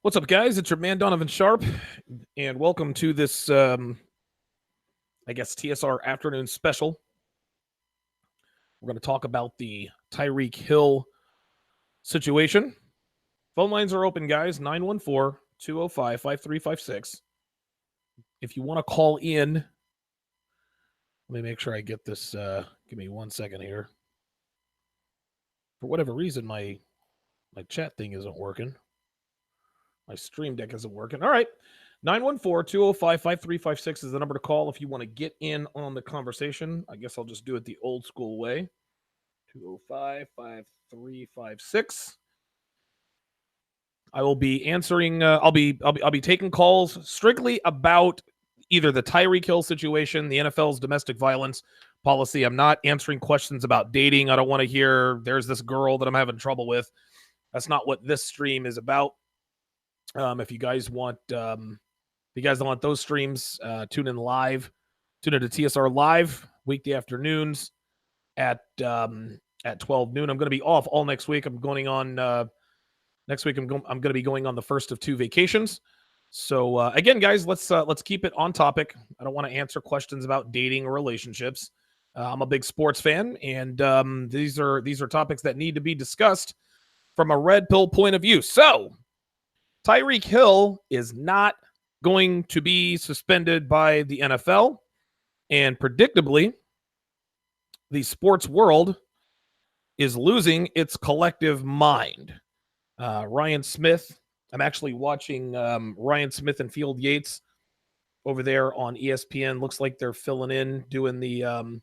What's up, guys? It's your man, Donovan Sharpe, and welcome to this, TSR afternoon special. We're going to talk about the TYREEK Hill situation. Phone lines are open, guys, 914-205-5356. If you want to call in, let me make sure I get this. Give me 1 second here. For whatever reason, my chat thing isn't working. My stream deck isn't working. All right. 914-205-5356 is the number to call if you want to get in on the conversation. I guess I'll just do it the old school way. 205-5356. I will be answering. I'll be taking calls strictly about either the TYREEK Hill situation, the NFL's domestic violence policy. I'm not answering questions about dating. I don't want to hear there's this girl that I'm having trouble with. That's not what this stream is about. If you guys want, those streams, tune in live. Tune into TSR Live weekday afternoons at 12 noon. I'm going to be off all next week. I'm going on next week. I'm going to be going on the first of 2 vacations. So again, guys, let's keep it on topic. I don't want to answer questions about dating or relationships. I'm a big sports fan, and these are topics that need to be discussed from a red pill point of view. So TYREEK Hill is not going to be suspended by the NFL, and predictably, the sports world is losing its collective mind. Ryan Smith, I'm actually watching Ryan Smith and Field Yates over there on ESPN. Looks like they're filling in, doing the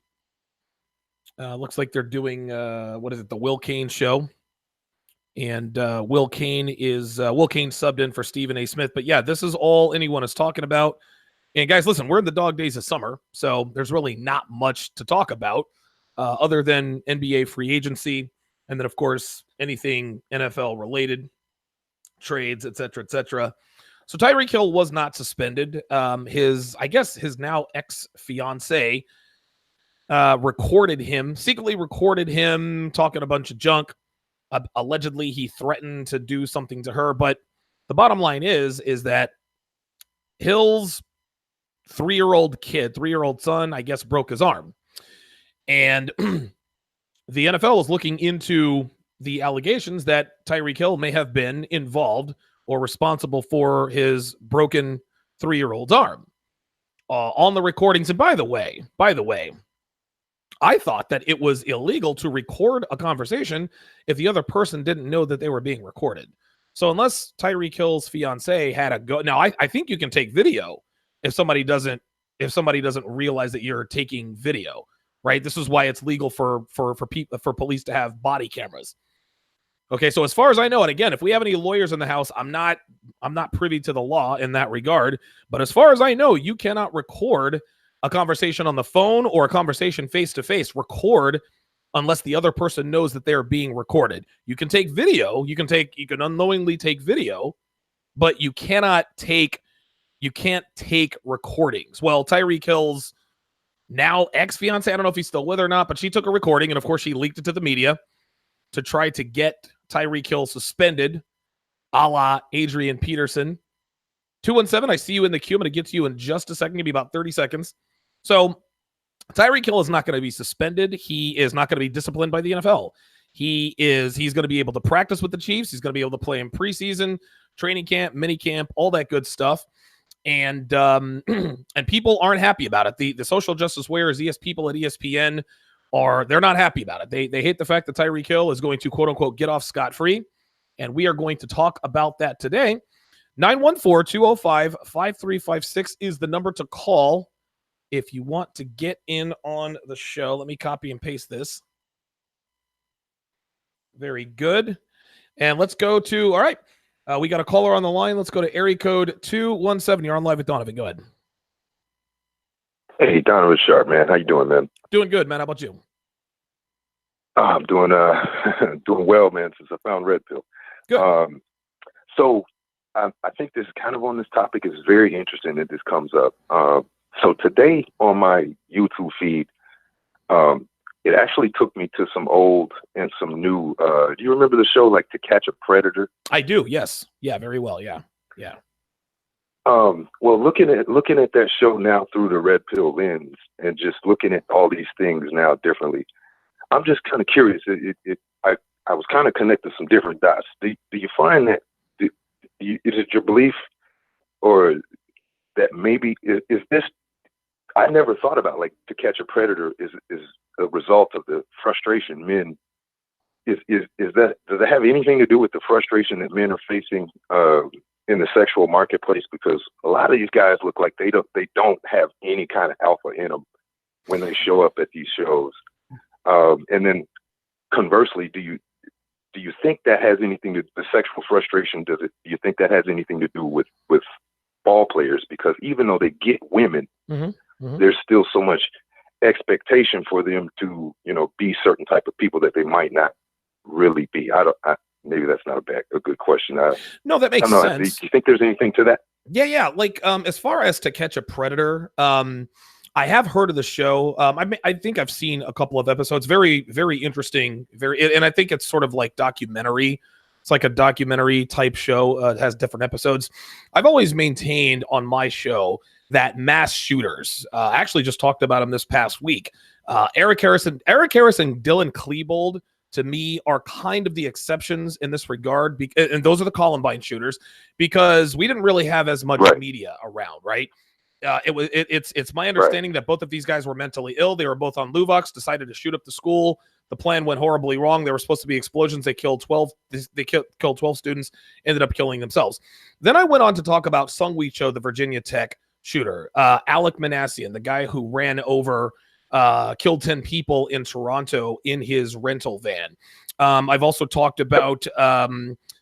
the Will Kane show. And Will Kane subbed in for Stephen A. Smith. But yeah, this is all anyone is talking about. And guys, listen, we're in the dog days of summer, so there's really not much to talk about other than NBA free agency. And then, of course, anything NFL related, trades, et cetera, et cetera. So TYREEK Hill was not suspended. His now ex-fiance secretly recorded him talking a bunch of junk. Allegedly, he threatened to do something to her. But the bottom line is that Hill's 3-year-old son, I guess, broke his arm. And the NFL is looking into the allegations that TYREEK Hill may have been involved or responsible for his broken 3-year-old's arm on the recordings. And by the way, I thought that it was illegal to record a conversation if the other person didn't know that they were being recorded. So unless TYREEK Hill's fiance had a go, now I think you can take video if somebody doesn't realize that you're taking video, right? This is why it's legal for police to have body cameras. Okay, so as far as I know, and again, if we have any lawyers in the house, I'm not privy to the law in that regard. But as far as I know, you cannot record a conversation on the phone or a conversation face-to-face, record unless the other person knows that they're being recorded. You can take video, you can unknowingly take video, but you can't take recordings. Well, TYREEK Hill's now ex-fiance, I don't know if he's still with her or not, but she took a recording, and of course she leaked it to the media to try to get TYREEK Hill suspended, a la Adrian Peterson. 217, I see you in the queue. I'm going to get to you in just a second, give me about 30 seconds. So TYREEK Hill is not going to be suspended. He is not going to be disciplined by the NFL. He's going to be able to practice with the Chiefs. He's going to be able to play in preseason, training camp, mini camp, all that good stuff. And and people aren't happy about it. The social justice warriors, people at ESPN they're not happy about it. They hate the fact that TYREEK Hill is going to quote unquote get off scot-free. And we are going to talk about that today. 914-205-5356 is the number to call if you want to get in on the show. Let me copy and paste this. Very good. And let's go to, all right, we got a caller on the line. Let's go to area code 217. You're on live with Donovan. Go ahead. Hey, Donovan Sharpe, man. How you doing, man? Doing good, man. How about you? I'm doing doing well, man, since I found Red Pill. Good. So I think this kind of on this topic is very interesting that this comes up. So today on my YouTube feed, it actually took me to some old and some new. Do you remember the show like To Catch a Predator? I do. Yes. Yeah. Very well. Yeah. Yeah. Well, looking at that show now through the red pill lens, and just looking at all these things now differently, I'm just kind of curious. I was kind of connecting some different dots. Do you find that is it your belief, or that maybe is this? I never thought about, like, To Catch a Predator is a result of the frustration men. Is that, does it have anything to do with the frustration that men are facing in the sexual marketplace? Because a lot of these guys look like they don't have any kind of alpha in them when they show up at these shows. And then conversely, do you think that has anything to the sexual frustration? Do you think that has anything to do with ball players? Because even though they get women, there's still so much expectation for them to, be certain type of people that they might not really be. Maybe that's not a good question. No, that makes sense. Do you think there's anything to that? Yeah. Like, as far as To Catch a Predator, I have heard of the show. I think I've seen a couple of episodes. Very, very interesting. And I think it's sort of like documentary. It's like a documentary type show. It has different episodes. I've always maintained on my show that mass shooters, actually just talked about them this past week. Eric Harris and Dylan Klebold, to me, are kind of the exceptions in this regard. And those are the Columbine shooters, because we didn't really have as much media around, right? It's my understanding that both of these guys were mentally ill. They were both on Luvox, decided to shoot up the school. The plan went horribly wrong. There were supposed to be explosions. They killed 12. They killed 12 students, ended up killing themselves. Then I went on to talk about Sung-Wee Cho, the Virginia Tech shooter, Alec Manassian, the guy who ran over, killed 10 people in Toronto in his rental van. I've also talked about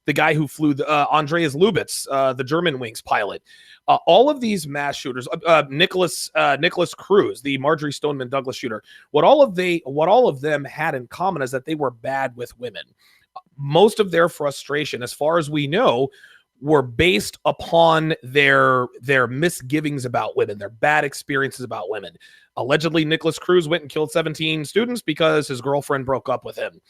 the guy who flew Andreas Lubitz, the Germanwings pilot. All of these mass shooters, Nicholas Cruz, the Marjorie Stoneman Douglas shooter, what all of them had in common is that they were bad with women. Most of their frustration, as far as we know, were based upon their misgivings about women, their bad experiences about women. Allegedly, Nicholas Cruz went and killed 17 students because his girlfriend broke up with him.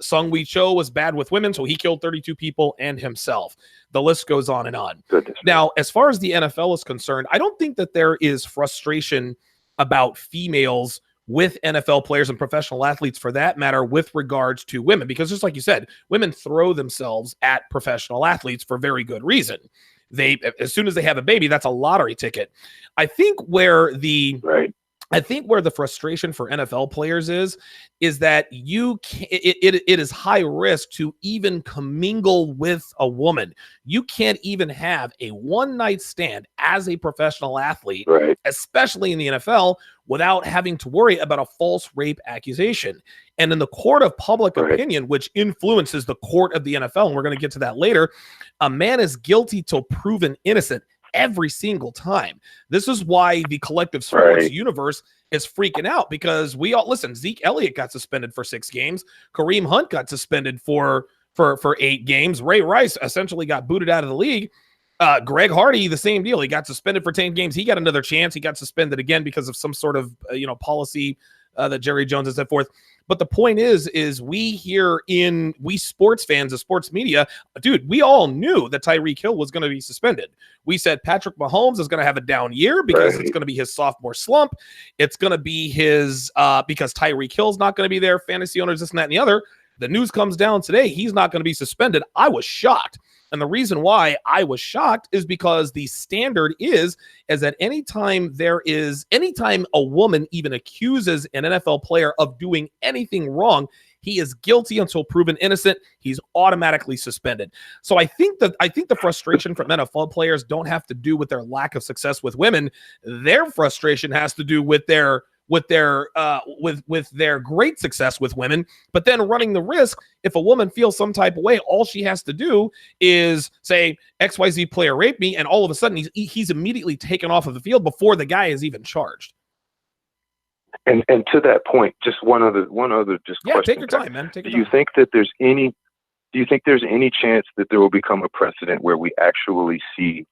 Sung-Wee Cho was bad with women, so he killed 32 people and himself. The list goes on and on. Goodness. Now, as far as the NFL is concerned, I don't think that there is frustration about females with NFL players and professional athletes, for that matter, with regards to women, because just like you said, women throw themselves at professional athletes for very good reason. As soon as they have a baby, that's a lottery ticket. I think where the frustration for NFL players is that it is high risk to even commingle with a woman. You can't even have a one-night stand as a professional athlete, especially in the NFL, without having to worry about a false rape accusation. And in the court of public opinion, which influences the court of the NFL, and we're going to get to that later, a man is guilty till proven innocent every single time. This is why the collective sports universe is freaking out, because we all listen. Zeke Elliott got suspended for 6 games. Kareem Hunt got suspended for 8 games. Ray Rice essentially got booted out of the league. Greg Hardy, the same deal. He got suspended for 10 games. He got another chance. He got suspended again because of some sort of policy that Jerry Jones has set forth. But the point is we sports fans, the sports media, dude, we all knew that Tyreek Hill was going to be suspended. We said Patrick Mahomes is going to have a down year because it's going to be his sophomore slump. It's going to be his because Tyreek Hill's not going to be there. Fantasy owners, this and that and the other. The news comes down today. He's not going to be suspended. I was shocked. And the reason why I was shocked is because the standard is that anytime a woman even accuses an NFL player of doing anything wrong, he is guilty until proven innocent. He's automatically suspended. So I think the frustration from NFL players don't have to do with their lack of success with women. Their frustration has to do with their great success with women, but then running the risk, if a woman feels some type of way, all she has to do is say XYZ player raped me, and all of a sudden he's immediately taken off of the field before the guy is even charged. And to that point, just one other just question. Take your time, man. Do you think there's any chance that there will become a precedent where we actually see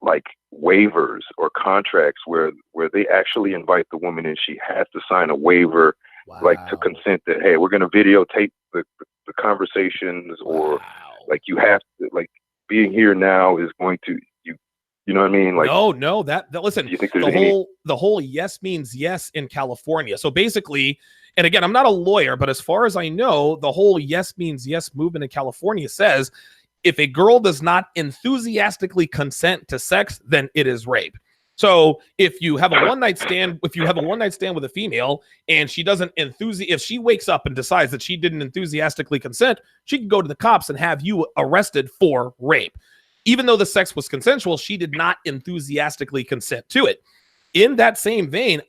like waivers or contracts where they actually invite the woman and she has to sign a waiver, like to consent that, hey, we're going to videotape the conversations, or like you have to, like, being here now is going to you know what I mean? Like, no, that listen, you think there's the whole yes means yes in California. So basically, and again, I'm not a lawyer, but as far as I know, the whole yes means yes movement in California says if a girl does not enthusiastically consent to sex, then it is rape. So if you have a one-night stand, with a female and she doesn't if she wakes up and decides that she didn't enthusiastically consent, she can go to the cops and have you arrested for rape. Even though the sex was consensual, she did not enthusiastically consent to it. In that same vein,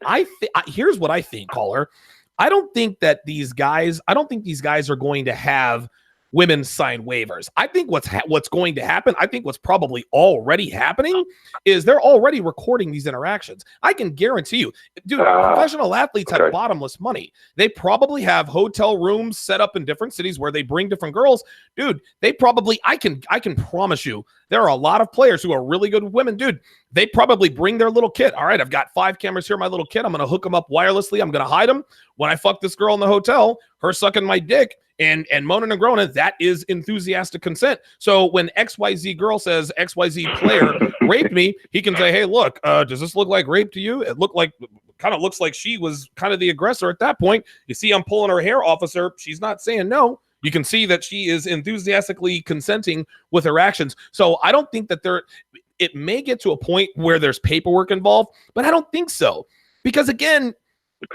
here's what I think, caller. I don't think these guys are going to have women sign waivers. I think what's going to happen, I think what's probably already happening is they're already recording these interactions. I can guarantee you, dude, professional athletes have bottomless money. They probably have hotel rooms set up in different cities where they bring different girls. Dude, they probably, I can promise you, there are a lot of players who are really good with women. Dude, they probably bring their little kid. All right, I've got 5 cameras here, my little kid. I'm going to hook them up wirelessly. I'm going to hide them. When I fuck this girl in the hotel, her sucking my dick and moaning and groaning, that is enthusiastic consent. So when XYZ girl says XYZ player raped me, he can say, hey, look, does this look like rape to you? It kind of looks like she was kind of the aggressor at that point. You see, I'm pulling her hair, officer. She's not saying no. You can see that she is enthusiastically consenting with her actions. So I don't think that it may get to a point where there's paperwork involved, but I don't think so. Because again,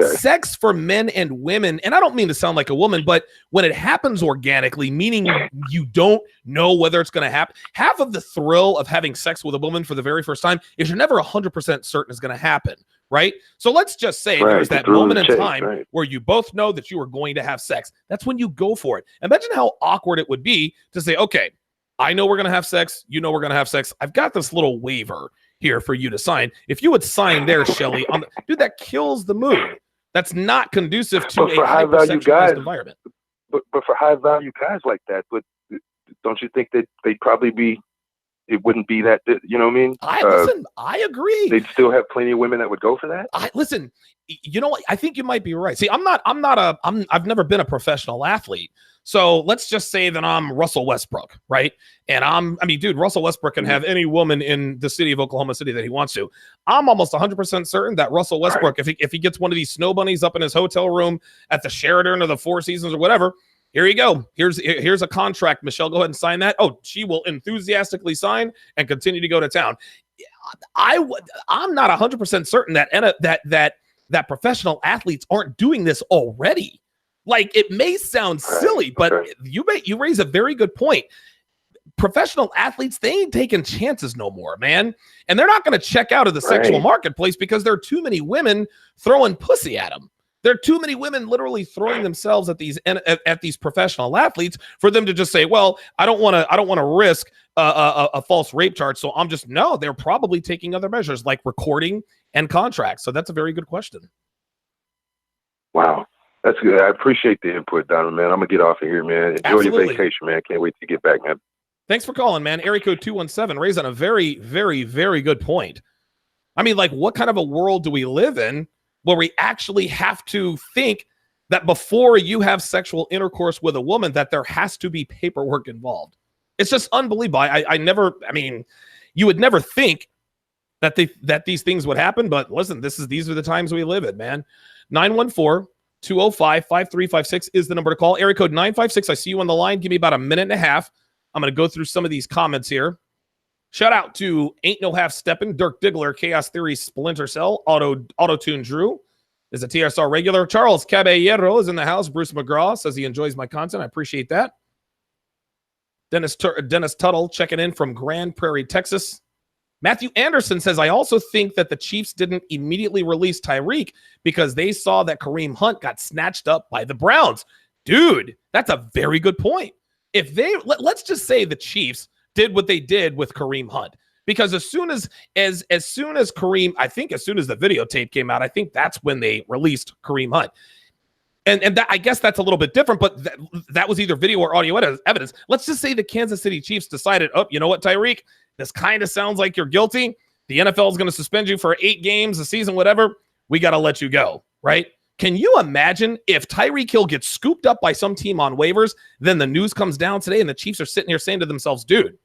sex for men and women, and I don't mean to sound like a woman, but when it happens organically, meaning you don't know whether it's going to happen, half of the thrill of having sex with a woman for the very first time is you're never 100% certain it's going to happen, right? So let's just say there's that moment in time where you both know that you are going to have sex. That's when you go for it. Imagine how awkward it would be to say, okay, I know we're going to have sex. You know we're going to have sex. I've got this little waiver here for you to sign. If you would sign there, Shelly, dude, that kills the mood. That's not conducive to a hyper-sexualized environment. But for high value guys like that, but don't you think that they'd probably it wouldn't be that, you know what I mean? I agree. They'd still have plenty of women that would go for that. You know what? I think you might be right. See, I've never been a professional athlete. So let's just say that I'm Russell Westbrook, right? And dude, Russell Westbrook can have any woman in the city of Oklahoma City that he wants to. I'm almost 100% certain that Russell Westbrook, if he gets one of these snow bunnies up in his hotel room at the Sheraton or the Four Seasons or whatever, here you go. Here's a contract. Michelle, go ahead and sign that. Oh, she will enthusiastically sign and continue to go to town. I'm not 100% certain that professional athletes aren't doing this already. Like, it may sound silly, but you raise a very good point. Professional athletes, they ain't taking chances no more, man. And they're not going to check out of the sexual marketplace because there are too many women throwing pussy at them. There are too many women literally throwing themselves at these professional athletes for them to just say, well, I don't want to risk a false rape charge. So they're probably taking other measures like recording and contracts. So that's a very good question. Wow. That's good. I appreciate the input, Donovan, man. I'm going to get off of here, man. Enjoy your vacation, man. Can't wait to get back, man. Thanks for calling, man. Area code 217 raised on a very, very, very good point. I mean, like, what kind of a world do we live in where we actually have to think that before you have sexual intercourse with a woman that there has to be paperwork involved? It's just unbelievable. You would never think that these things would happen, but listen, these are the times we live in, man. 914-205-5356 is the number to call. Area code 956. I see you on the line. Give me about a minute and a half. I'm going to go through some of these comments here. Shout out to Ain't No Half Steppin', Dirk Diggler, Chaos Theory, Splinter Cell, Auto-Tune Drew is a TSR regular. Charles Caballero is in the house. Bruce McGraw says he enjoys my content. I appreciate that. Dennis Tuttle checking in from Grand Prairie, Texas. Matthew Anderson says, I also think that the Chiefs didn't immediately release Tyreek because they saw that Kareem Hunt got snatched up by the Browns. Dude, that's a very good point. If let's just say the Chiefs did what they did with Kareem Hunt, because as soon as Kareem, I think as soon as the videotape came out, I think that's when they released Kareem Hunt. And that, I guess that's a little bit different, but that was either video or audio evidence. Let's just say the Kansas City Chiefs decided, oh, you know what, Tyreek, this kind of sounds like you're guilty. The NFL is going to suspend you for 8 games a season, whatever. We got to let you go, right? Can you imagine if Tyreek Hill gets scooped up by some team on waivers, then the news comes down today and the Chiefs are sitting here saying to themselves, dude,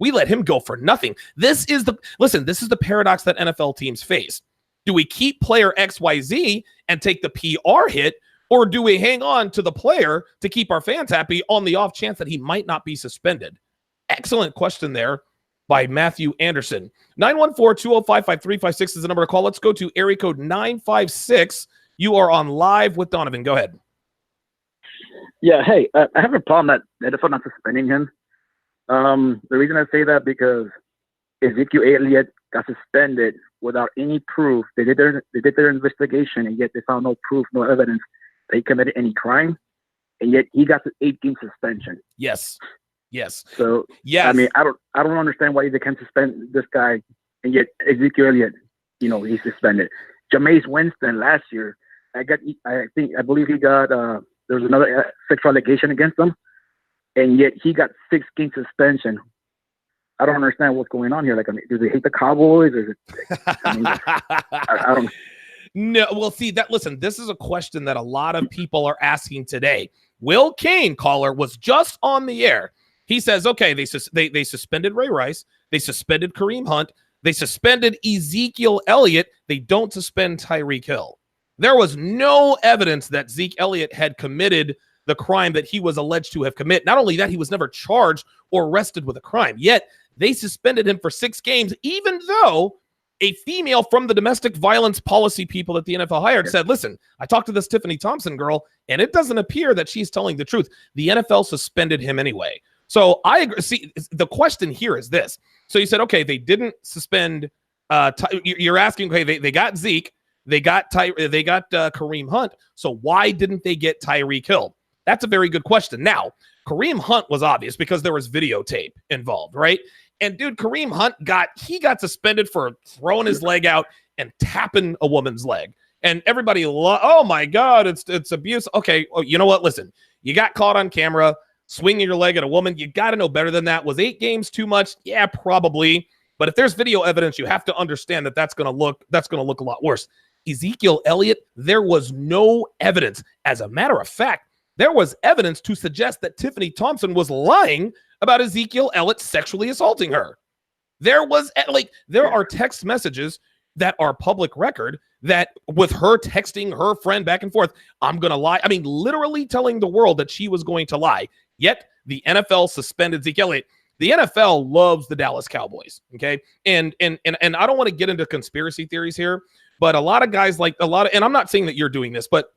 We let him go for nothing. This is the paradox that NFL teams face. Do we keep player XYZ and take the PR hit, or do we hang on to the player to keep our fans happy on the off chance that he might not be suspended? Excellent question there by Matthew Anderson. 914-205-5356 is the number to call. Let's go to area code 956. You are on live with Donovan. Go ahead. Yeah, hey, I have a problem that NFL not suspending him. The reason I say that because Ezekiel Elliott got suspended without any proof. They did their investigation, and yet they found no proof, no evidence that he committed any crime, and yet he got the 8-game suspension. Yes. So yes. I mean, I don't understand why they can't suspend this guy, and yet Ezekiel Elliott, he's suspended. Jameis Winston last year, I believe he got there was another sexual allegation against him, and yet he got 6-game suspension. I don't understand what's going on here. Like, do they hate the Cowboys? Or is it, I don't. No, well, see that. Listen, this is a question that a lot of people are asking today. Will Kane, caller, was just on the air. He says, okay, they suspended Ray Rice, they suspended Kareem Hunt, they suspended Ezekiel Elliott. They don't suspend Tyreek Hill. There was no evidence that Zeke Elliott had committed the crime that he was alleged to have committed. Not only that, he was never charged or arrested with a crime. Yet they suspended him for 6 games, even though a female from the domestic violence policy people that the NFL hired said, listen, I talked to this Tiffany Thompson girl, and it doesn't appear that she's telling the truth. The NFL suspended him anyway. So I agree. See, the question here is this. So you said, okay, they didn't suspend. You're asking, okay, they got Zeke, they got Kareem Hunt. So why didn't they get Tyreek Hill? That's a very good question. Now, Kareem Hunt was obvious because there was videotape involved, right? And dude, Kareem Hunt got suspended for throwing his leg out and tapping a woman's leg. And everybody, oh my God, it's abuse. Okay, well, you know what? Listen, you got caught on camera swinging your leg at a woman. You got to know better than that. Was 8 games too much? Yeah, probably. But if there's video evidence, you have to understand that that's going to look a lot worse. Ezekiel Elliott, there was no evidence. As a matter of fact, there was evidence to suggest that Tiffany Thompson was lying about Ezekiel Elliott sexually assaulting her. There are text messages that are public record that with her texting her friend back and forth, I'm going to lie. I mean, literally telling the world that she was going to lie. Yet the NFL suspended Zeke Elliott. The NFL loves the Dallas Cowboys. Okay. And I don't want to get into conspiracy theories here, but a lot of guys and I'm not saying that you're doing this, but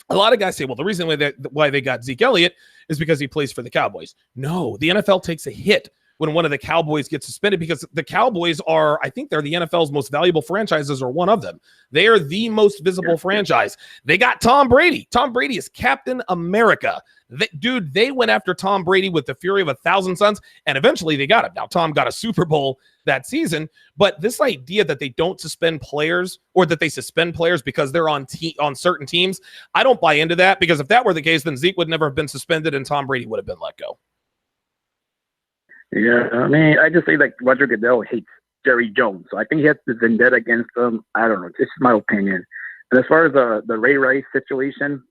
a lot of guys say, well, the reason why they got Zeke Elliott is because he plays for the Cowboys. No, the NFL takes a hit when one of the Cowboys gets suspended because the Cowboys I think they're the NFL's most valuable franchises, or one of them. They are the most visible franchise. They got Tom Brady. Tom Brady is Captain America. They went after Tom Brady with the fury of 1,000 suns, and eventually they got him. Now, Tom got a Super Bowl that season, but this idea that they don't suspend players or that they suspend players because they're on certain teams, I don't buy into that, because if that were the case, then Zeke would never have been suspended and Tom Brady would have been let go. Yeah, I mean, I just say like Roger Goodell hates Jerry Jones, so I think he has the vendetta against him. I don't know. This is my opinion. And as far as the Ray Rice situation,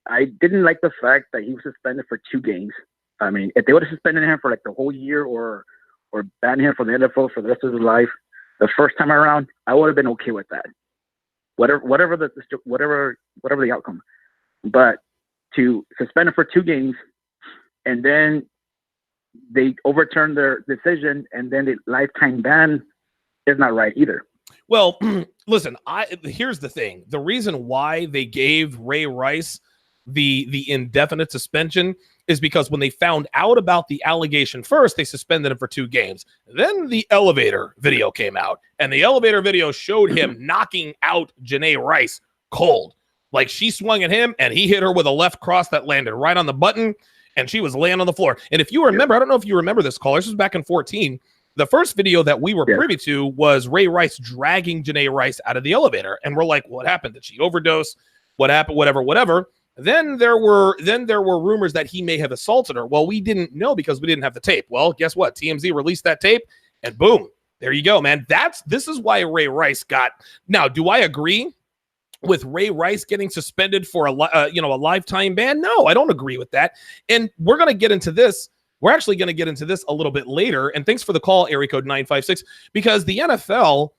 I didn't like the fact that he was suspended for 2 games. I mean, if they would have suspended him for like the whole year or banned him from the NFL for the rest of his life, the first time around, I would have been okay with that. Whatever the outcome, but to suspend him for 2 games and then they overturn their decision and then the lifetime ban is not right either. Well, listen, here's the thing. The reason why they gave Ray Rice the indefinite suspension is because when they found out about the allegation first, they suspended him for 2 games. Then the elevator video came out, and the elevator video showed him knocking out Janae Rice cold. Like, she swung at him, and he hit her with a left cross that landed right on the button, and she was laying on the floor. And if you remember, I don't know if you remember this, caller, this was back in 2014. The first video that we were privy to was Ray Rice dragging Janae Rice out of the elevator. And we're like, what happened? Did she overdose? What happened? Whatever. Then there were rumors that he may have assaulted her. Well, we didn't know because we didn't have the tape. Well, guess what? TMZ released that tape, and boom, there you go, man. This is why Ray Rice got. Now, do I agree with Ray Rice getting suspended for a lifetime ban? No, I don't agree with that. And we're going to get into this We're actually going to get into this a little bit later. And thanks for the call, area code 956, because the NFL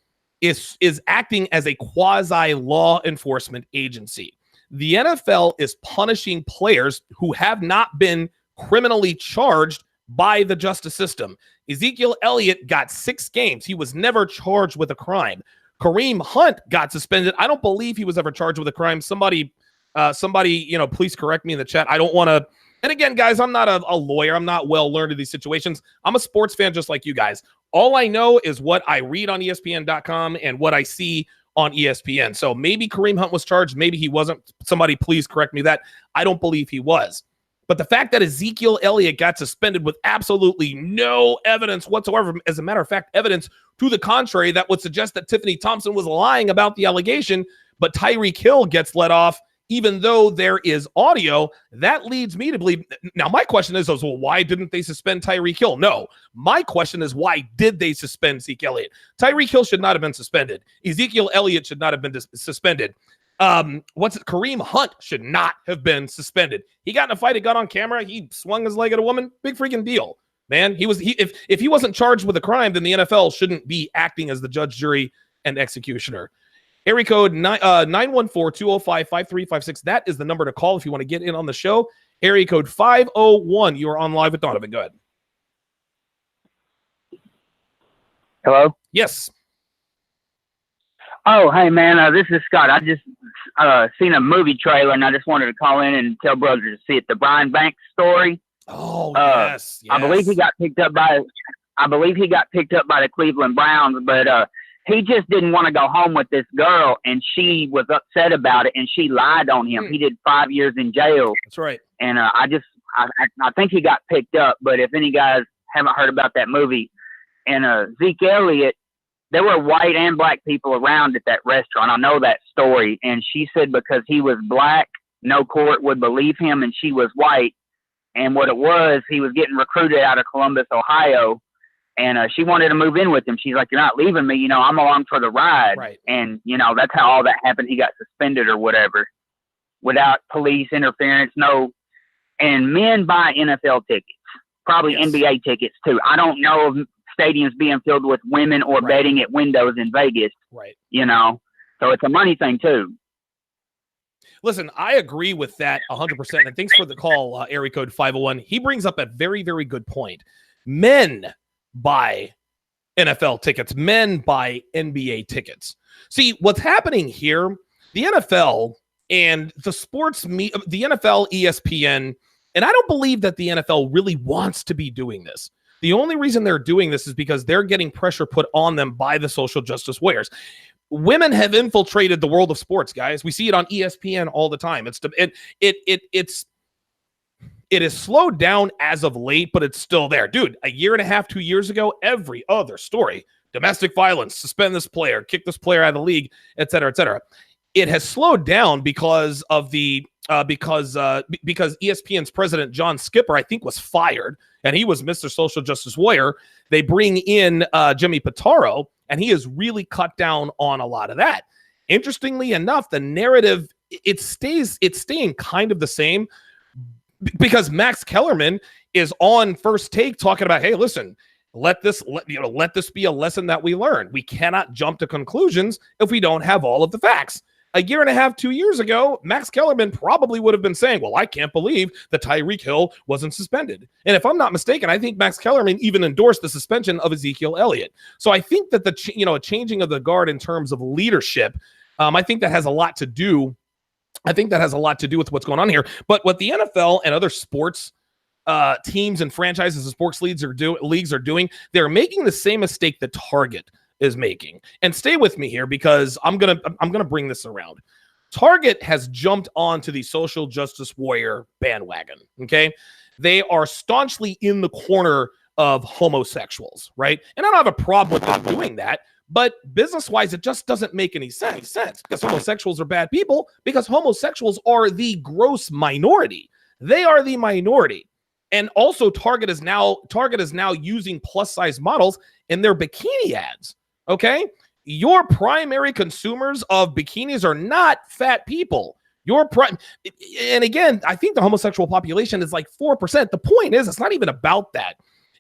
is acting as a quasi law enforcement agency. The NFL is punishing players who have not been criminally charged by the justice system. Ezekiel Elliott got 6 games. He was never charged with a crime. Kareem Hunt got suspended. I don't believe he was ever charged with a crime. Somebody, please correct me in the chat. I don't want to. And again, guys, I'm not a lawyer. I'm not well learned in these situations. I'm a sports fan just like you guys. All I know is what I read on ESPN.com and what I see on ESPN. So maybe Kareem Hunt was charged. Maybe he wasn't. Somebody please correct me that. I don't believe he was. But the fact that Ezekiel Elliott got suspended with absolutely no evidence whatsoever, as a matter of fact, evidence to the contrary that would suggest that Tiffany Thompson was lying about the allegation, but Tyreek Hill gets let off even though there is audio, that leads me to believe. Now, my question is, well, why didn't they suspend Tyreek Hill? No, my question is, why did they suspend Ezekiel Elliott? Tyreek Hill should not have been suspended. Ezekiel Elliott should not have been suspended. Kareem Hunt should not have been suspended. He got in a fight, it got on camera, he swung his leg at a woman. Big freaking deal, man. If he wasn't charged with a crime, then the NFL shouldn't be acting as the judge, jury, and executioner. Area code 914-205-5356. That is the number to call if you want to get in on the show. Area code 501. You are on live with Donovan. Go ahead. Hello? Yes. Oh, hey, man. This is Scott. I just seen a movie trailer, and I just wanted to call in and tell brother to see it. The Brian Banks story. Oh, yes. I believe he got picked up by the Cleveland Browns, but he just didn't want to go home with this girl, and she was upset about it, and she lied on him. He did 5 years in jail. That's right. And I think he got picked up, but if any guys haven't heard about that movie, and Zeke Elliott, there were white and black people around at that restaurant. I know that story. And she said because he was black, no court would believe him, and she was white. And what it was, he was getting recruited out of Columbus, Ohio, and she wanted to move in with him. She's like, "You're not leaving me. I'm along for the ride." Right. And, that's how all that happened. He got suspended or whatever without police interference. No. And men buy NFL tickets, probably Yes. NBA tickets too. I don't know of stadiums being filled with women or betting at windows in Vegas. Right. So it's a money thing too. Listen, I agree with that 100%. And thanks for the call, area code 501. He brings up a very, very good point. Men buy NFL tickets. Men buy NBA tickets. See, what's happening here, the NFL and the the NFL, ESPN, and I don't believe that the NFL really wants to be doing this. The only reason they're doing this is because they're getting pressure put on them by the social justice warriors. Women have infiltrated the world of sports, guys. We see it on ESPN all the time. It is slowed down as of late, but it's still there. Dude, a year and a half, 2 years ago, every other story, domestic violence, suspend this player, kick this player out of the league, et cetera, et cetera. It has slowed down because of because ESPN's president, John Skipper, I think was fired, and he was Mr. Social Justice Warrior. They bring in Jimmy Pitaro, and he has really cut down on a lot of that. Interestingly enough, the narrative, it's staying kind of the same, because Max Kellerman is on First Take talking about, hey, listen, let this be a lesson that we learn. We cannot jump to conclusions if we don't have all of the facts. A year and a half, 2 years ago, Max Kellerman probably would have been saying, well, I can't believe that Tyreek Hill wasn't suspended. And if I'm not mistaken, I think Max Kellerman even endorsed the suspension of Ezekiel Elliott. So I think that a changing of the guard in terms of leadership, I think that has a lot to do. I think that has a lot to do with what's going on here. But what the NFL and other sports teams and franchises and sports leagues are doing, they're making the same mistake that Target is making. And stay with me here, because I'm gonna bring this around. Target has jumped onto the social justice warrior bandwagon. Okay, they are staunchly in the corner of homosexuals, right? And I don't have a problem with them doing that. But business-wise, it just doesn't make any sense because homosexuals are bad people, because homosexuals are the gross minority. They are the minority. And also Target is now using plus-size models in their bikini ads, okay? Your primary consumers of bikinis are not fat people. Your prime, and again, I think the homosexual population is like 4%. The point is, it's not even about that.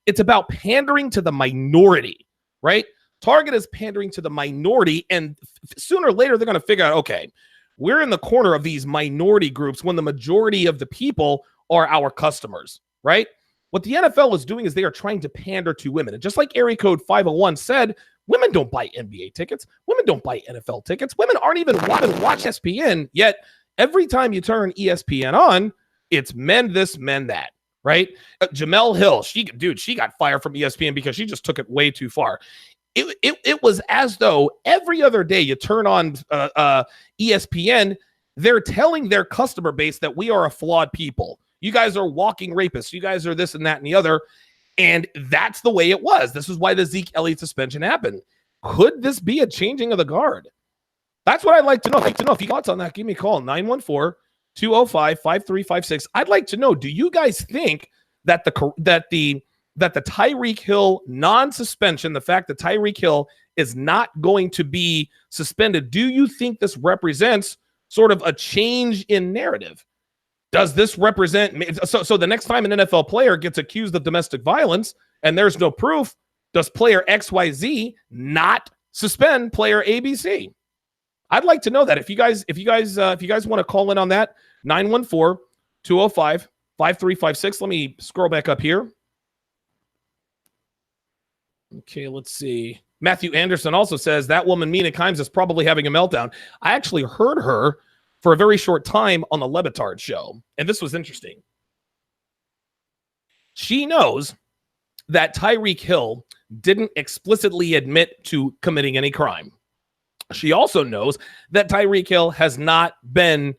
It's about pandering to the minority, right? Target is pandering to the minority, and sooner or later, they're going to figure out, okay, we're in the corner of these minority groups when the majority of the people are our customers, right? What the NFL is doing is they are trying to pander to women. And just like Area Code 501 said, women don't buy NBA tickets. Women don't buy NFL tickets. Women aren't even watch ESPN, yet every time you turn ESPN on, it's men this, men that, right? Jamel Hill, she got fired from ESPN because she just took it way too far. It was as though every other day you turn on ESPN, they're telling their customer base that we are a flawed people. You guys are walking rapists. You guys are this and that and the other. And that's the way it was. This is why the Zeke Elliott suspension happened. Could this be a changing of the guard? That's what I'd like to know. I'd like to know if you got thoughts on that. Give me a call, 914-205-5356. I'd like to know, do you guys think that the TYREEK Hill non-suspension, the fact that TYREEK Hill is not going to be suspended, do you think this represents sort of a change in narrative? Does this represent so the next time an NFL player gets accused of domestic violence and there's no proof, does player XYZ not suspend player ABC? I'd like to know that. If you guys want to call in on that, 914-205-5356. Let me scroll back up here. Okay, let's see. Matthew Anderson also says that woman, Mina Kimes, is probably having a meltdown. I actually heard her for a very short time on the Levitard show, and this was interesting. She knows that TYREEK Hill didn't explicitly admit to committing any crime. She also knows that TYREEK Hill has not been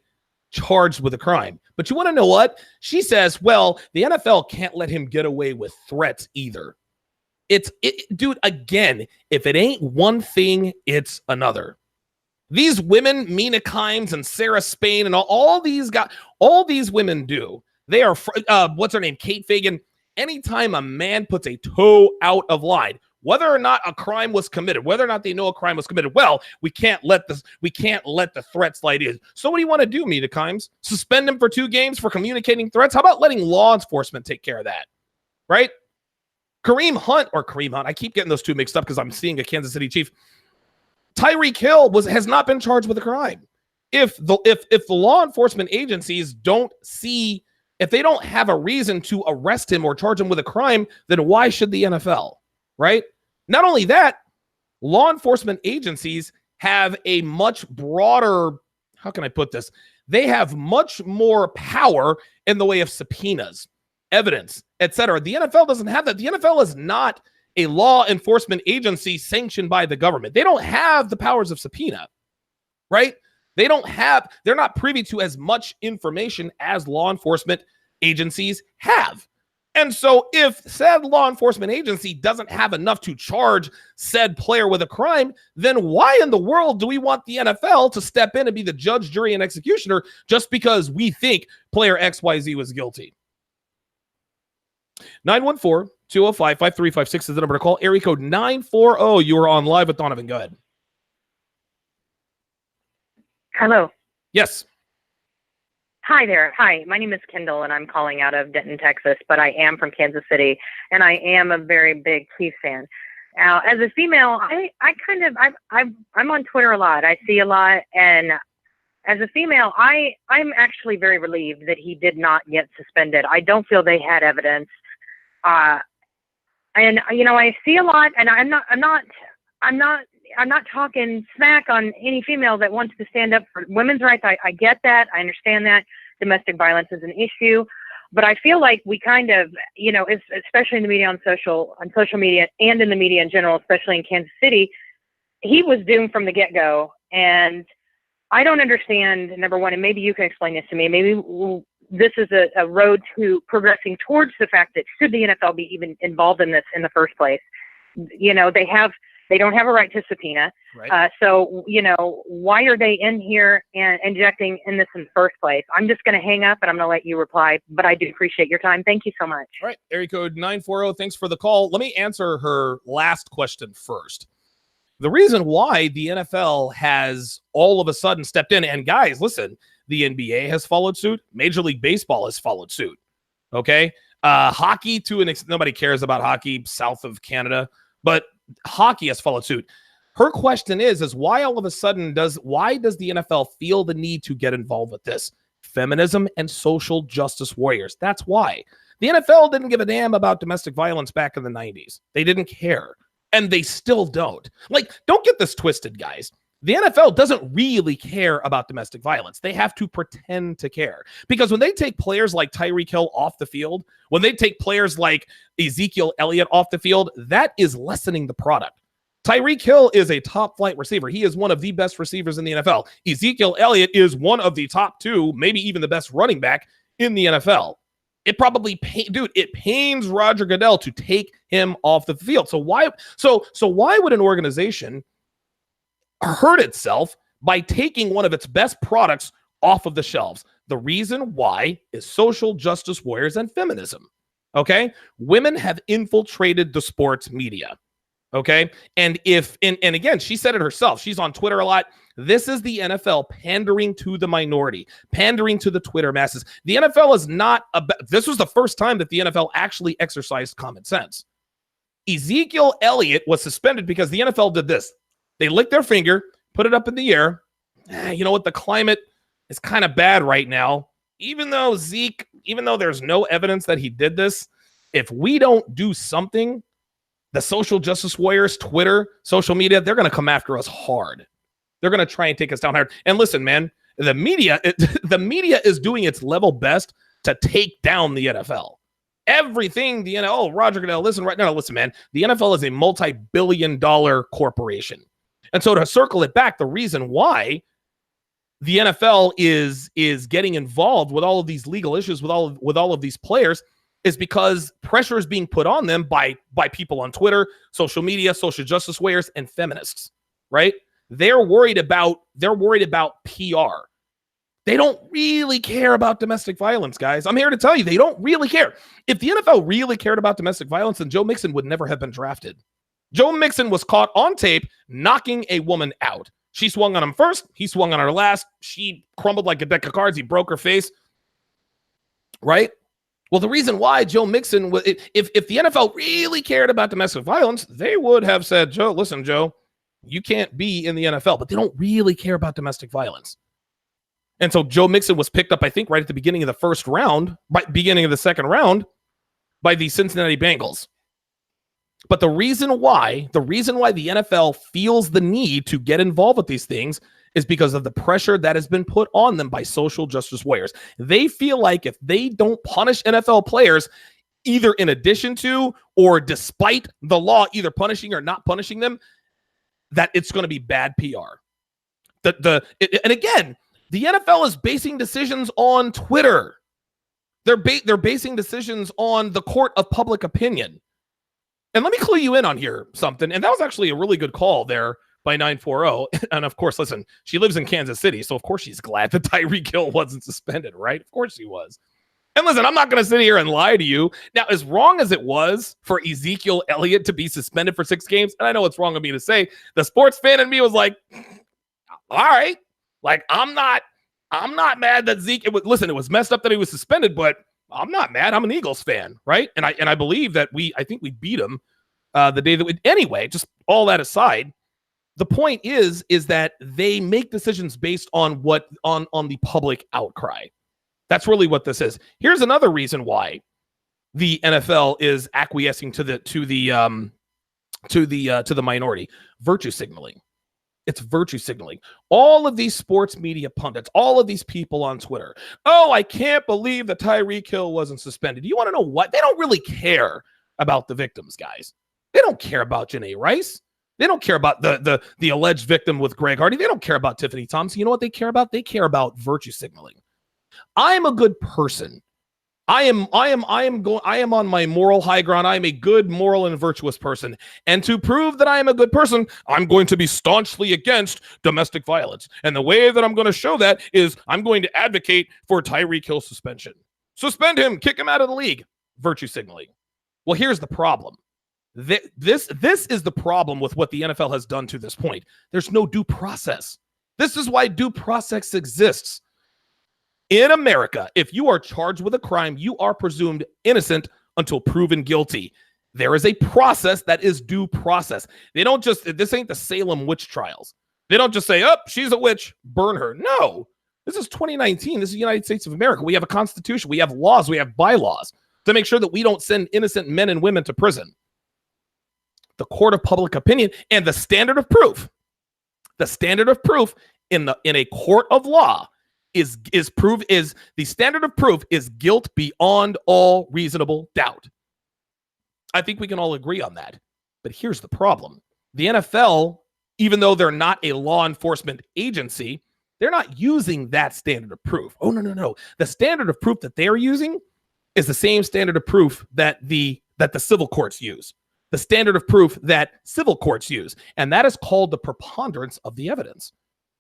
charged with a crime. But you want to know what? She says, well, the NFL can't let him get away with threats either. Dude, again, if it ain't one thing, it's another. These women, Mina Kimes and Sarah Spain and all these women do. They are, what's her name? Kate Fagan. Anytime a man puts a toe out of line, whether or not a crime was committed, whether or not they know a crime was committed, well, we can't let the threat slide in. So what do you want to do, Mina Kimes? Suspend him for 2 games for communicating threats? How about letting law enforcement take care of that? Right? Kareem Hunt, I keep getting those two mixed up because I'm seeing a Kansas City Chief. TYREEK Hill has not been charged with a crime. If the law enforcement agencies if they don't have a reason to arrest him or charge him with a crime, then why should the NFL, right? Not only that, law enforcement agencies have a much broader, how can I put this? They have much more power in the way of subpoenas, evidence, etc. The NFL doesn't have that. The NFL is not a law enforcement agency sanctioned by the government. They don't have the powers of subpoena, right? They're not privy to as much information as law enforcement agencies have. And so if said law enforcement agency doesn't have enough to charge said player with a crime, then why in the world do we want the NFL to step in and be the judge, jury, and executioner just because we think player XYZ was guilty? 914-205-5356 is the number to call. Area code 940. You are on live with Donovan. Go ahead. Hello. Yes. Hi there. Hi, my name is Kendall, and I'm calling out of Denton, Texas, but I am from Kansas City, and I am a very big Chiefs fan. Now, as a female, I'm on Twitter a lot. I see a lot, and as a female, I'm actually very relieved that he did not get suspended. I don't feel they had evidence. And you know, I see a lot, and I'm not talking smack on any female that wants to stand up for women's rights. I get that. I understand that domestic violence is an issue, but I feel like we kind of, you know, especially in the media, on social media, and in the media in general, especially in Kansas City, he was doomed from the get-go. And I don't understand, number one, and maybe you can explain this to me. Maybe this is a road to progressing towards the fact that should the NFL be even involved in this in the first place, you know, they don't have a right to subpoena. Right. So, you know, why are they in here and injecting in this in the first place? I'm just going to hang up and I'm going to let you reply, but I do appreciate your time. Thank you so much. All right. Area code 940. Thanks for the call. Let me answer her last question first. The reason why the NFL has all of a sudden stepped in, and guys, listen, The NBA has followed suit. Major League Baseball has followed suit. Okay. Hockey, to an extent, nobody cares about hockey south of Canada, but hockey has followed suit. Her question is why all of a sudden why does the NFL feel the need to get involved with this? Feminism and social justice warriors. That's why. The NFL didn't give a damn about domestic violence back in the 90s. They didn't care. And they still don't. Like, don't get this twisted, guys. The NFL doesn't really care about domestic violence. They have to pretend to care. Because when they take players like TYREEK Hill off the field, when they take players like Ezekiel Elliott off the field, that is lessening the product. TYREEK Hill is a top flight receiver. He is one of the best receivers in the NFL. Ezekiel Elliott is one of the top 2, maybe even the best running back in the NFL. It probably it pains Roger Goodell to take him off the field. So why would an organization hurt itself by taking one of its best products off of the shelves? The reason why is social justice warriors and feminism. Okay? Women have infiltrated the sports media. Okay? And again, she said it herself. She's on Twitter a lot. This is the NFL pandering to the minority, pandering to the Twitter masses. The NFL is not this was the first time that the NFL actually exercised common sense. Ezekiel Elliott was suspended because the NFL did this. They licked their finger, put it up in the air. You know what? The climate is kind of bad right now. Even though there's no evidence that he did this, if we don't do something, the social justice warriors, Twitter, social media, they're going to come after us hard. They're going to try and take us down hard. And listen, man, the media is doing its level best to take down the NFL. Everything Roger Goodell, listen, man, the NFL is a multi-billion-dollar corporation. And so to circle it back, the reason why the NFL is getting involved with all of these legal issues with all of these players is because pressure is being put on them by people on Twitter, social media, social justice warriors, and feminists, right? They're worried about PR. They don't really care about domestic violence, guys. I'm here to tell you, they don't really care. If the NFL really cared about domestic violence, then Joe Mixon would never have been drafted. Joe Mixon was caught on tape knocking a woman out. She swung on him first. He swung on her last. She crumbled like a deck of cards. He broke her face. Right? Well, the reason why Joe Mixon, if the NFL really cared about domestic violence, they would have said, Joe, listen, Joe, you can't be in the NFL. But they don't really care about domestic violence. And so Joe Mixon was picked up, I think, right at the beginning of the first round, beginning of the second round, by the Cincinnati Bengals. But the reason why the NFL feels the need to get involved with these things is because of the pressure that has been put on them by social justice warriors. They feel like if they don't punish NFL players, either in addition to or despite the law, either punishing or not punishing them, that it's going to be bad PR. And again, the NFL is basing decisions on Twitter. They're basing decisions on the court of public opinion. And let me clue you in on here something. And that was actually a really good call there by 940. And of course, listen, she lives in Kansas City, so of course she's glad that TYREEK Hill wasn't suspended, right? Of course she was. And listen, I'm not going to sit here and lie to you. Now, as wrong as it was for Ezekiel Elliott to be suspended for 6 games, and I know it's wrong of me to say, the sports fan in me was like, all right, like I'm not mad that Zeke. It was messed up that he was suspended, but I'm not mad. I'm an Eagles fan, right? And I believe that I think we beat them the day that we. Anyway, just all that aside, the point is that they make decisions based on on the public outcry. That's really what this is. Here's another reason why the NFL is acquiescing to the minority: virtue signaling. It's virtue signaling. All of these sports media pundits, all of these people on Twitter. Oh, I can't believe that TYREEK Hill wasn't suspended. You want to know what? They don't really care about the victims, guys. They don't care about Janae Rice. They don't care about the alleged victim with Greg Hardy. They don't care about Tiffany Thompson. You know what they care about? They care about virtue signaling. I am a good person. I am on my moral high ground. I am a good, moral, and virtuous person. And to prove that I am a good person, I'm going to be staunchly against domestic violence. And the way that I'm going to show that is I'm going to advocate for TYREEK Hill's suspension. Suspend him, kick him out of the league. Virtue signaling. Well, here's the problem. This is the problem with what the NFL has done to this point. There's no due process. This is why due process exists. In America, if you are charged with a crime, you are presumed innocent until proven guilty. There is a process that is due process. They don't just, this ain't the Salem witch trials. They don't just say, oh, she's a witch, burn her. No, this is 2019. This is the United States of America. We have a constitution. We have laws. We have bylaws to make sure that we don't send innocent men and women to prison. The court of public opinion and the standard of proof in a court of law is the standard of proof is guilt beyond all reasonable doubt. I think we can all agree on that. But here's the problem. The NFL, even though they're not a law enforcement agency, they're not using that standard of proof. Oh, no. The standard of proof that they're using is the same standard of proof that the civil courts use. The standard of proof that civil courts use. And that is called the preponderance of the evidence.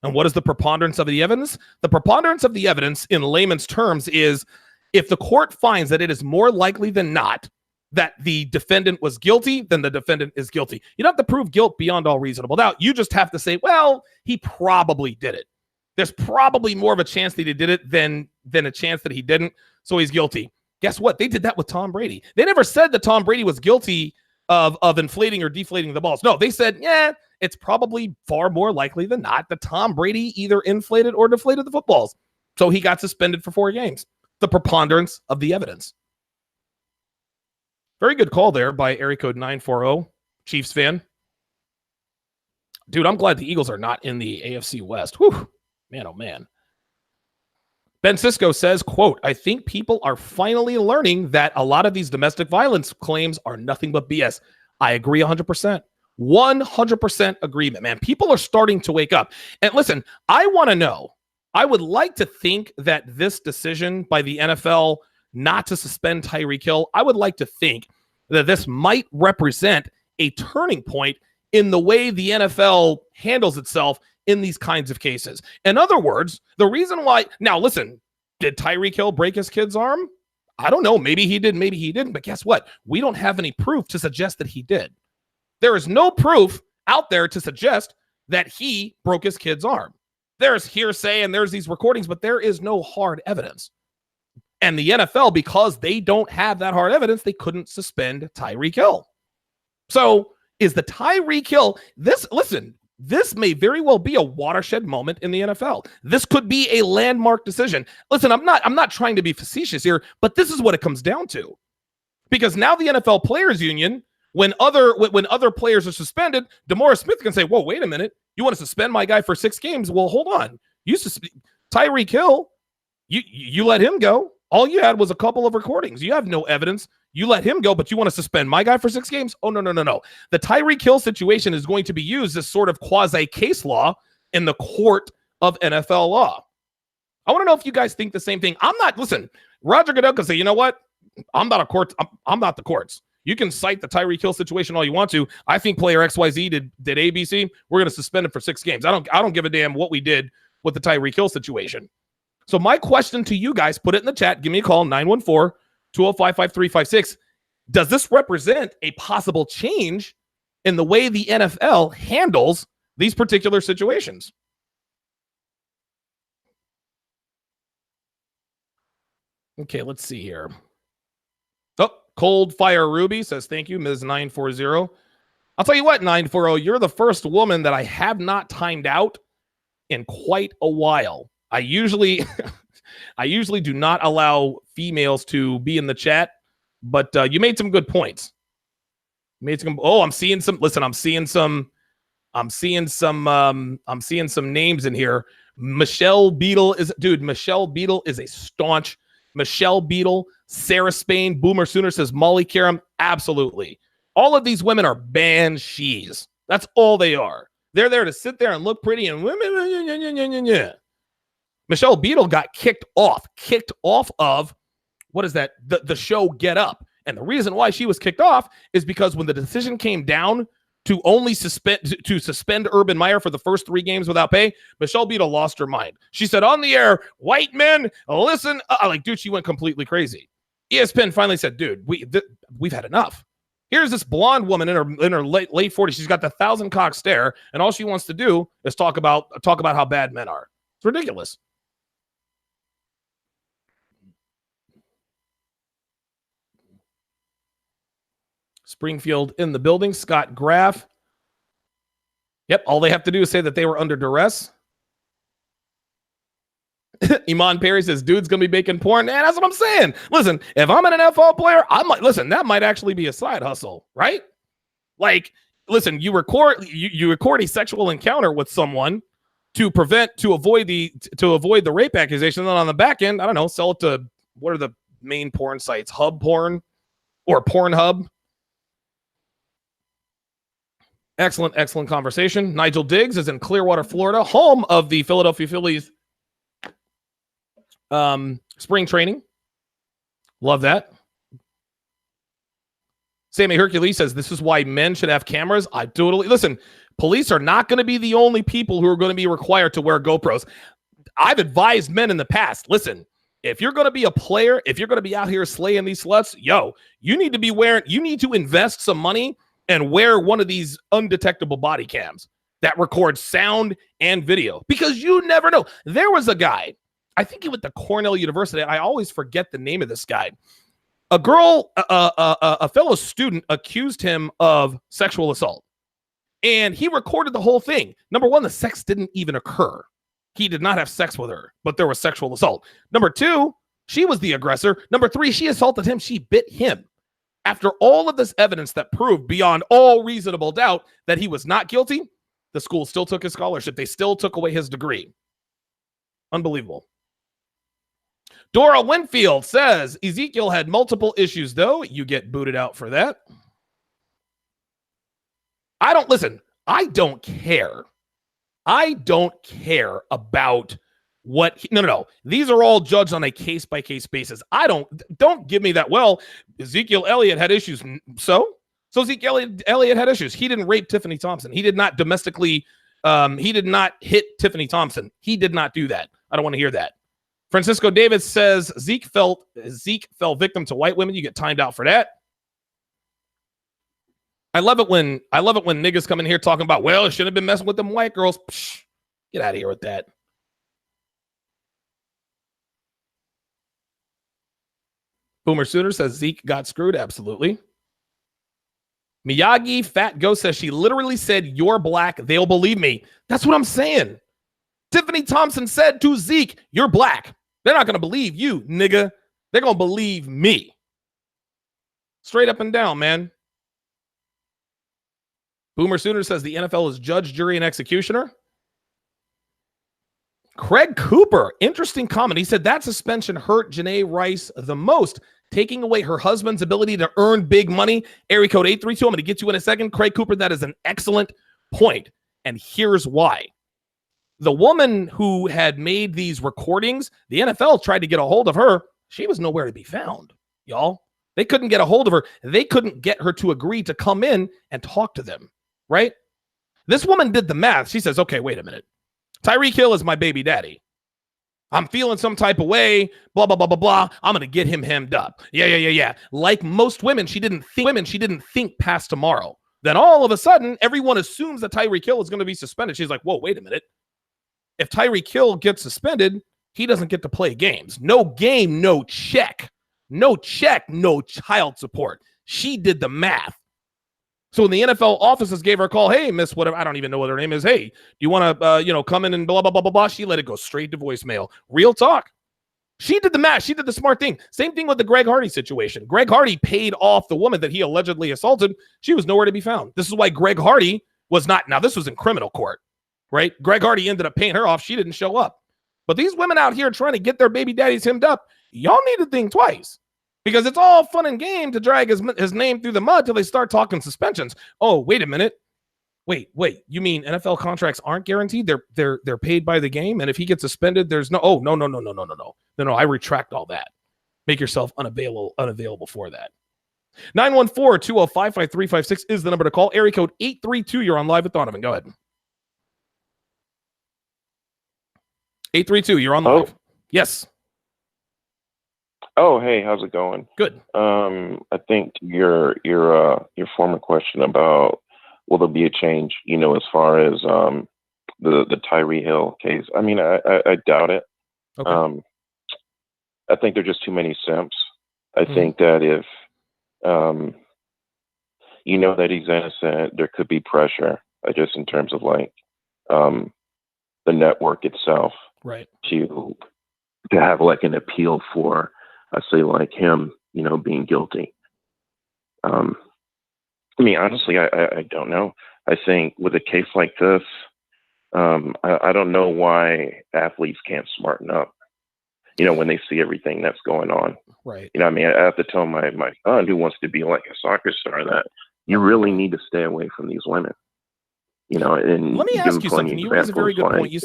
And what is the preponderance of the evidence? The preponderance of the evidence in layman's terms is if the court finds that it is more likely than not that the defendant was guilty, then the defendant is guilty. You don't have to prove guilt beyond all reasonable doubt. You just have to say, well, he probably did it. There's probably more of a chance that he did it than a chance that he didn't, so he's guilty. Guess what? They did that with Tom Brady. They never said that Tom Brady was guilty of inflating or deflating the balls. No, they said, yeah, it's probably far more likely than not that Tom Brady either inflated or deflated the footballs. So he got suspended for 4 games. The preponderance of the evidence. Very good call there by area code 940, Chiefs fan. Dude, I'm glad the Eagles are not in the AFC West. Whew. Man, oh man. Ben Cisco says, quote, I think people are finally learning that a lot of these domestic violence claims are nothing but BS. I agree 100%. 100% agreement, man. People are starting to wake up. And listen, I want to know, I would like to think that this decision by the NFL not to suspend TYREEK Hill, I would like to think that this might represent a turning point in the way the NFL handles itself in these kinds of cases. In other words, the reason why, now listen, did TYREEK Hill break his kid's arm? I don't know. Maybe he did, maybe he didn't. But guess what? We don't have any proof to suggest that he did. There is no proof out there to suggest that he broke his kid's arm. There's hearsay and there's these recordings, but there is no hard evidence. And the NFL, because they don't have that hard evidence, they couldn't suspend TYREEK Hill. So is the TYREEK Hill, this may very well be a watershed moment in the NFL. This could be a landmark decision. Listen, I'm not trying to be facetious here, but this is what it comes down to. Because now the NFL Players Union, when other players are suspended, DeMaurice Smith can say, whoa, wait a minute. You want to suspend my guy for 6 games? Well, hold on. TYREEK Hill, you let him go. All you had was a couple of recordings. You have no evidence. You let him go, but you want to suspend my guy for 6 games? Oh, no. The TYREEK Hill situation is going to be used as sort of quasi-case law in the court of NFL law. I want to know if you guys think the same thing. Listen, Roger Goodell can say, you know what? I'm not a court. I'm not the courts. You can cite the TYREEK Hill situation all you want to. I think player XYZ did ABC. We're going to suspend him for 6 games. I don't give a damn what we did with the TYREEK Hill situation. So my question to you guys, put it in the chat. Give me a call, 914-205-5356. Does this represent a possible change in the way the NFL handles these particular situations? Okay, let's see here. Oh, Cold Fire Ruby says, thank you, Ms. 940. I'll tell you what, 940, you're the first woman that I have not timed out in quite a while. I usually do not allow females to be in the chat, but you made some good points. I'm seeing some names in here. Michelle Beadle is a staunch. Michelle Beadle, Sarah Spain, Boomer Sooner says Molly Karam. Absolutely. All of these women are banshees. That's all they are. They're there to sit there and look pretty and women. Michelle Beadle got kicked off of, what is that? The show Get Up. And the reason why she was kicked off is because when the decision came down to only suspend Urban Meyer for the first 3 games without pay, Michelle Beadle lost her mind. She said on the air, white men, listen. Dude, she went completely crazy. ESPN finally said, dude, we've had enough. Here's this blonde woman in her late 40s. She's got the 1,000-cock stare, and all she wants to do is talk about how bad men are. It's ridiculous. Springfield in the building. Scott Graff. Yep, all they have to do is say that they were under duress. Iman Perry says, dude's going to be making porn. And that's what I'm saying. Listen, if I'm an NFL player, I'm like, listen, that might actually be a side hustle, right? Like, listen, you record a sexual encounter with someone to avoid the rape accusation. And then on the back end, I don't know, sell it to, what are the main porn sites? Hub Porn or Pornhub? Excellent conversation. Nigel Diggs is in Clearwater, Florida, home of the Philadelphia Phillies spring training. Love that. Sammy Hercules says, this is why men should have cameras. I totally listen. Police are not going to be the only people who are going to be required to wear GoPros. I've advised men in the past, listen, if you're going to be a player, if you're going to be out here slaying these sluts, you need to invest some money and wear one of these undetectable body cams that records sound and video, because you never know. There was a guy, I think he went to Cornell University. I always forget the name of this guy. A girl, a fellow student accused him of sexual assault, and he recorded the whole thing. Number one, the sex didn't even occur. He did not have sex with her, but there was sexual assault. Number two, she was the aggressor. Number three, she assaulted him. She bit him. After all of this evidence that proved beyond all reasonable doubt that he was not guilty, the school still took his scholarship. They still took away his degree. Unbelievable. Dora Winfield says, Ezekiel had multiple issues, though. You get booted out for that. I don't care. I don't care about what. No. These are all judged on a case-by-case basis. Don't give me that. Well, Ezekiel Elliott had issues. So Ezekiel Elliott had issues. He didn't rape Tiffany Thompson. He did not domestically, he did not hit Tiffany Thompson. He did not do that. I don't want to hear that. Francisco Davis says Zeke fell victim to white women. You get timed out for that. I love it when niggas come in here talking about, well, it shouldn't have been messing with them white girls. Psh, get out of here with that. Boomer Sooner says Zeke got screwed. Absolutely. Miyagi Fat Ghost says she literally said, you're black. They'll believe me. That's what I'm saying. Tiffany Thompson said to Zeke, you're black. They're not going to believe you, nigga. They're going to believe me. Straight up and down, man. Boomer Sooner says the NFL is judge, jury, and executioner. Craig Cooper, interesting comment. He said that suspension hurt Janae Rice the most, taking away her husband's ability to earn big money. Area code 832. I'm going to get you in a second. Craig Cooper, that is an excellent point. And here's why. The woman who had made these recordings, the NFL tried to get a hold of her. She was nowhere to be found, y'all. They couldn't get a hold of her. They couldn't get her to agree to come in and talk to them, right? This woman did the math. She says, okay, wait a minute. TYREEK Hill is my baby daddy. I'm feeling some type of way, blah, blah, blah, blah, blah. I'm going to get him hemmed up. Yeah. Like most women, she didn't think past tomorrow. Then all of a sudden, everyone assumes that TYREEK Hill is going to be suspended. She's like, whoa, wait a minute. If TYREEK Hill gets suspended, he doesn't get to play games. No game, no check. No check, no child support. She did the math. So when the NFL offices gave her a call, hey, miss, whatever, I don't even know what her name is. Hey, do you want to, come in and blah, blah, blah, blah, blah. She let it go straight to voicemail. Real talk. She did the math. She did the smart thing. Same thing with the Greg Hardy situation. Greg Hardy paid off the woman that he allegedly assaulted. She was nowhere to be found. This is why Greg Hardy was not. Now, this was in criminal court, right? Greg Hardy ended up paying her off. She didn't show up. But these women out here trying to get their baby daddies hemmed up, y'all need to think twice. Because it's all fun and game to drag his name through the mud till they start talking suspensions. Oh, wait a minute. Wait. You mean NFL contracts aren't guaranteed? They're paid by the game, and if he gets suspended, there's no. Oh, no. No. I retract all that. Make yourself unavailable for that. 914-205-5356 is the number to call. Area code 832. You're on live with Donovan. Go ahead. 832. You're on live. Yes. Oh, hey, how's it going? Good. I think your former question about will there be a change, as far as the TYREEK Hill case. I mean, I doubt it. Okay. I think there are just too many simps. I think that you know that he's innocent. There could be pressure, just in terms of like the network itself, right, to have like an appeal for, I say, like him, you know, being guilty. I mean, honestly, I don't know. I think with a case like this, I don't know why athletes can't smarten up, you know, when they see everything that's going on. right. You know, I mean, I have to tell my son who wants to be like a soccer star that you really need to stay away from these women. You know, and let me give ask them you plenty something. of You raise a very good examples, point. like, You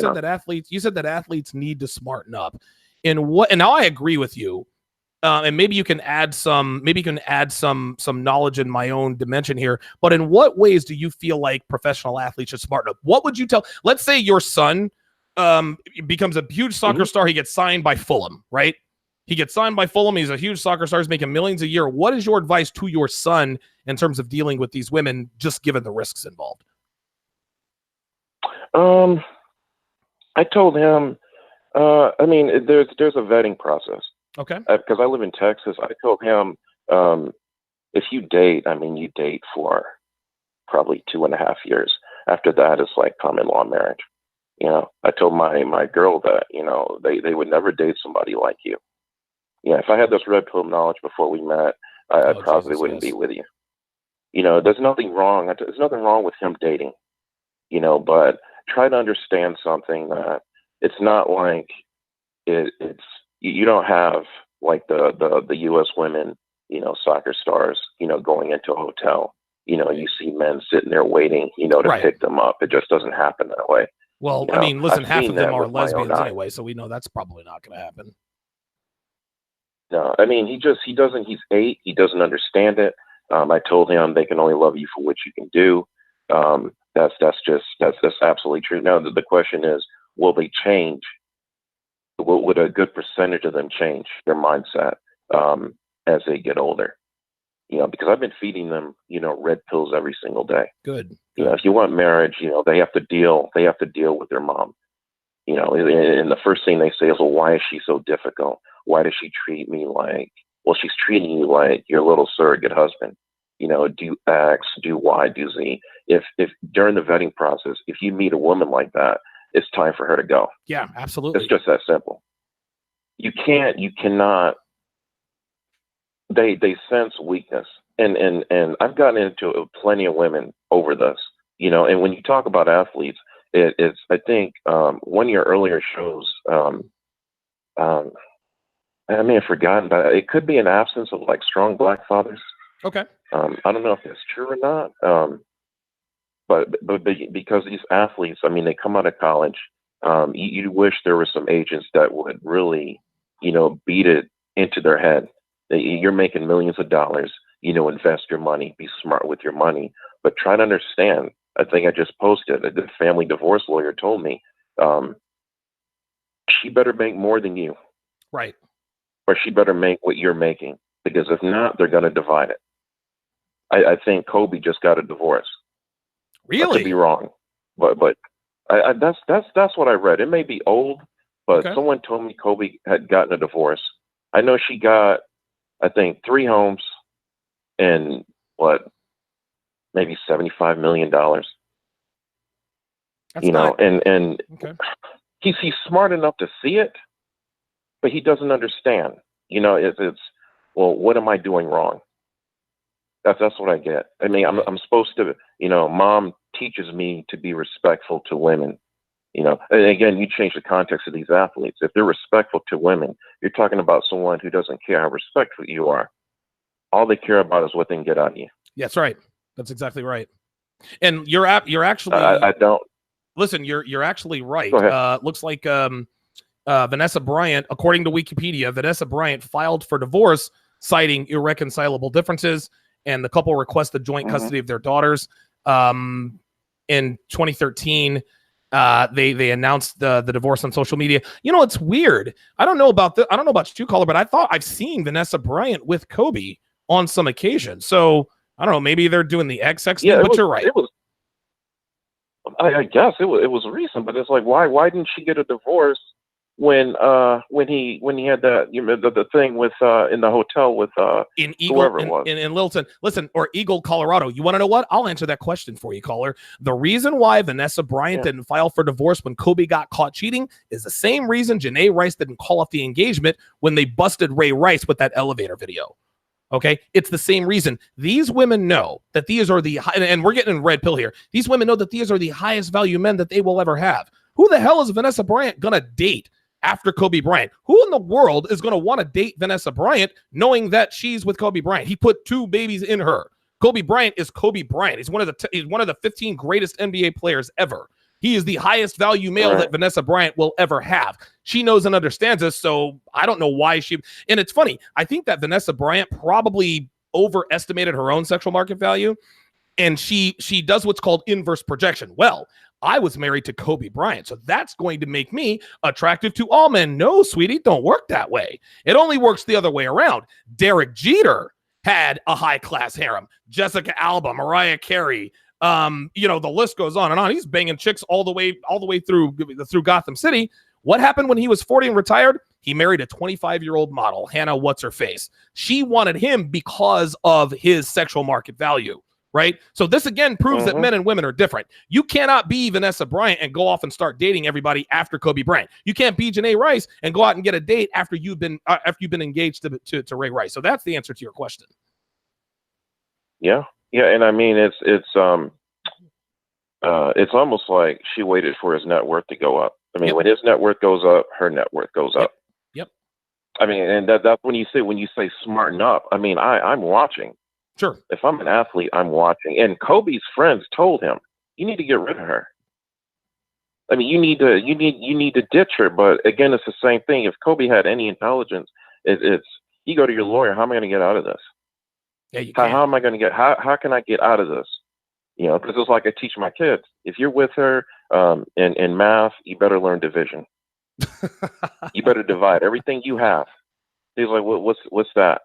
said that athletes need to smarten up. And now I agree with you. And maybe you can add some knowledge in my own dimension here. But in what ways do you feel like professional athletes should smarten up? What would you tell? Let's say your son becomes a huge soccer star. He gets signed by Fulham, right? He gets signed by Fulham. He's a huge soccer star. He's making millions a year. What is your advice to your son in terms of dealing with these women, just given the risks involved? I told him, I mean, there's a vetting process. Okay. Because I live in Texas. I told him, if you date, I mean, you date for probably 2.5 years. After that, it's like common law marriage. You know, I told my girl that, you know, they would never date somebody like you. Yeah, if I had this red pill knowledge before we met, I probably wouldn't be with you. You know, there's nothing wrong. There's nothing wrong with him dating, you know, but try to understand something, that it's not like it's, you don't have like the U.S. women, you know, soccer stars, you know, going into a hotel, you know, you see men sitting there waiting, you know, to pick them up. It just doesn't happen that way. Well, I mean, listen, half of them are lesbians anyway, so we know that's probably not going to happen. No, I mean, he's 8. He doesn't understand it. I told him they can only love you for what you can do. That's absolutely true. Now, the question is, will they change? Would a good percentage of them change their mindset as they get older? You know, because I've been feeding them, you know, red pills every single day. Good. You know, if you want marriage, you know, they have to deal with their mom. You know, and the first thing they say is, well, why is she so difficult? Why does she treat me like, well, she's treating you like your little surrogate husband. You know, do X, do Y, do Z. If during the vetting process, if you meet a woman like that, it's time for her to go. Yeah, absolutely. It's just that simple. You cannot, they sense weakness. And I've gotten into plenty of women over this, you know, and when you talk about athletes, it's, I think, one of your earlier shows, I may have forgotten, but it could be an absence of like strong Black fathers. Okay. I don't know if that's true or not. But because these athletes, I mean, they come out of college. You wish there were some agents that would really, you know, beat it into their head. You're making millions of dollars, you know, invest your money, be smart with your money, but try to understand. I think I just posted, the family divorce lawyer told me, she better make more than you. Right. Or she better make what you're making, because if not, they're going to divide it. I think Kobe just got a divorce. Really? I could be wrong, but that's what I read. It may be old, but someone told me Kobe had gotten a divorce. I know she got, I think, 3 homes and maybe $75 million. That's, you know, and he's smart enough to see it, but he doesn't understand. You know, it's well, what am I doing wrong? That's what I get. I mean, I'm supposed to, you know, mom teaches me to be respectful to women. You know, and again, you change the context of these athletes. If they're respectful to women, you're talking about someone who doesn't care how respectful you are. All they care about is what they can get out of you. Yeah, that's right. That's exactly right. And you're actually, I don't listen. You're actually right. Go ahead. Looks like Vanessa Bryant, according to Wikipedia, Vanessa Bryant filed for divorce, citing irreconcilable differences, and the couple requested joint custody of their daughters. In 2013, they announced the divorce on social media. You know, it's weird. I don't know about you, caller, but I thought I've seen Vanessa Bryant with Kobe on some occasion. So I don't know. Maybe they're doing the XX thing, but you're right. I guess it was recent, but it's like, why didn't she get a divorce when he had that, you know, the thing with in the hotel with in Eagle, whoever it was in Littleton. Listen, or Eagle, Colorado. You want to know what? I'll answer that question for you, caller. The reason why Vanessa Bryant didn't file for divorce when Kobe got caught cheating is the same reason Janae Rice didn't call off the engagement when they busted Ray Rice with that elevator video. Okay, it's the same reason. These women know that these are the and we're getting in red pill here. These women know that these are the highest value men that they will ever have. Who the hell is Vanessa Bryant gonna date after Kobe Bryant? Who in the world is going to want to date Vanessa Bryant knowing that she's with Kobe Bryant? He put 2 babies in her. Kobe Bryant is Kobe Bryant. He's one of the 15 greatest NBA players ever. He is the highest value male that Vanessa Bryant will ever have. She knows and understands this, so I don't know why she. And it's funny. I think that Vanessa Bryant probably overestimated her own sexual market value, and she does what's called inverse projection. Well, I was married to Kobe Bryant, so that's going to make me attractive to all men. No, sweetie, don't work that way. It only works the other way around. Derek Jeter had a high-class harem. Jessica Alba, Mariah Carey, you know, the list goes on and on. He's banging chicks all the way through Gotham City. What happened when he was 40 and retired? He married a 25-year-old model, Hannah What's-Her-Face. She wanted him because of his sexual market value. Right. So this again proves that men and women are different. You cannot be Vanessa Bryant and go off and start dating everybody after Kobe Bryant. You can't be Janae Rice and go out and get a date after you've been engaged to Ray Rice. So that's the answer to your question. Yeah. And I mean, it's almost like she waited for his net worth to go up. I mean, when his net worth goes up, her net worth goes up. Yep. I mean, and that's when you say smarten up. I mean, I'm watching. Sure. If I'm an athlete, I'm watching. And Kobe's friends told him, you need to get rid of her. I mean, you need to ditch her. But again, it's the same thing. If Kobe had any intelligence, it's you go to your lawyer. How am I going to get out of this? Yeah, you can. How am I going to get? How can I get out of this? You know, because it's like I teach my kids. If you're with her in math, you better learn division. You better divide everything you have. He's like, what's that?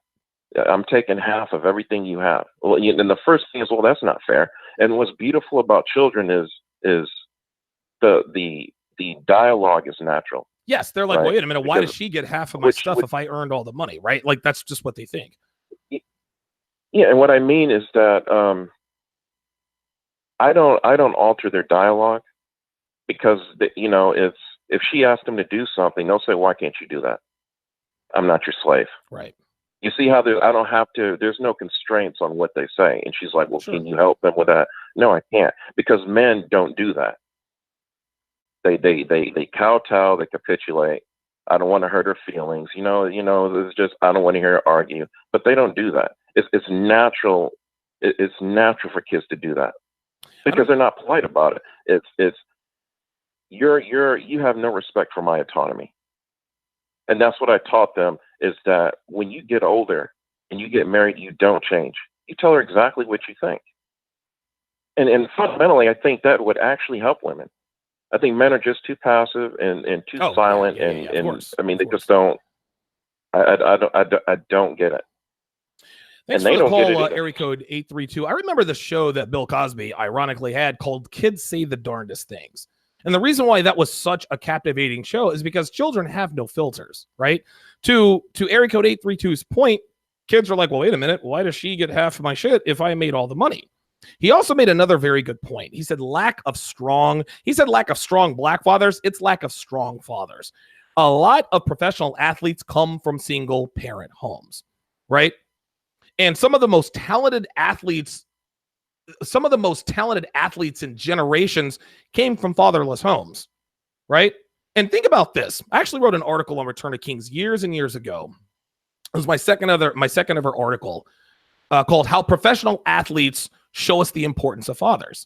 I'm taking half of everything you have. Well, and the first thing is, well, that's not fair. And what's beautiful about children is the dialogue is natural. Yes, they're like, right? wait a minute, why does she get half of my stuff if I earned all the money, right? Like that's just what they think. Yeah, and what I mean is that I don't alter their dialogue because if she asked them to do something, they'll say, why can't you do that? I'm not your slave. Right. You see how I don't have to, there's no constraints on what they say. And she's like, well, Sure. Can you help them with that? No, I can't, because men don't do that. They kowtow, they capitulate. I don't want to hurt her feelings. It's just, I don't want to hear her argue, but they don't do that. It's natural. It's natural for kids to do that because they're not polite about it. You have no respect for my autonomy. And that's what I taught them, is that when you get older and you get married, you don't change. You tell her exactly what you think. And fundamentally, I think that would actually help women. I think men are just too passive and too silent. Of course, I mean, they just don't. I don't get it. Thanks for the call, area code 832. I remember the show that Bill Cosby ironically had called Kids Say the Darndest Things. And the reason why that was such a captivating show is because children have no filters, right? To area code 832's point, kids are like, well, wait a minute, why does she get half of my shit if I made all the money? He also made another very good point. He said lack of strong black fathers. It's lack of strong fathers. A lot of professional athletes come from single parent homes, right? And some of the most talented athletes in generations came from fatherless homes, right? And think about this. I actually wrote an article on Return of Kings years and years ago. It was my second ever article called "How Professional Athletes Show Us the Importance of Fathers."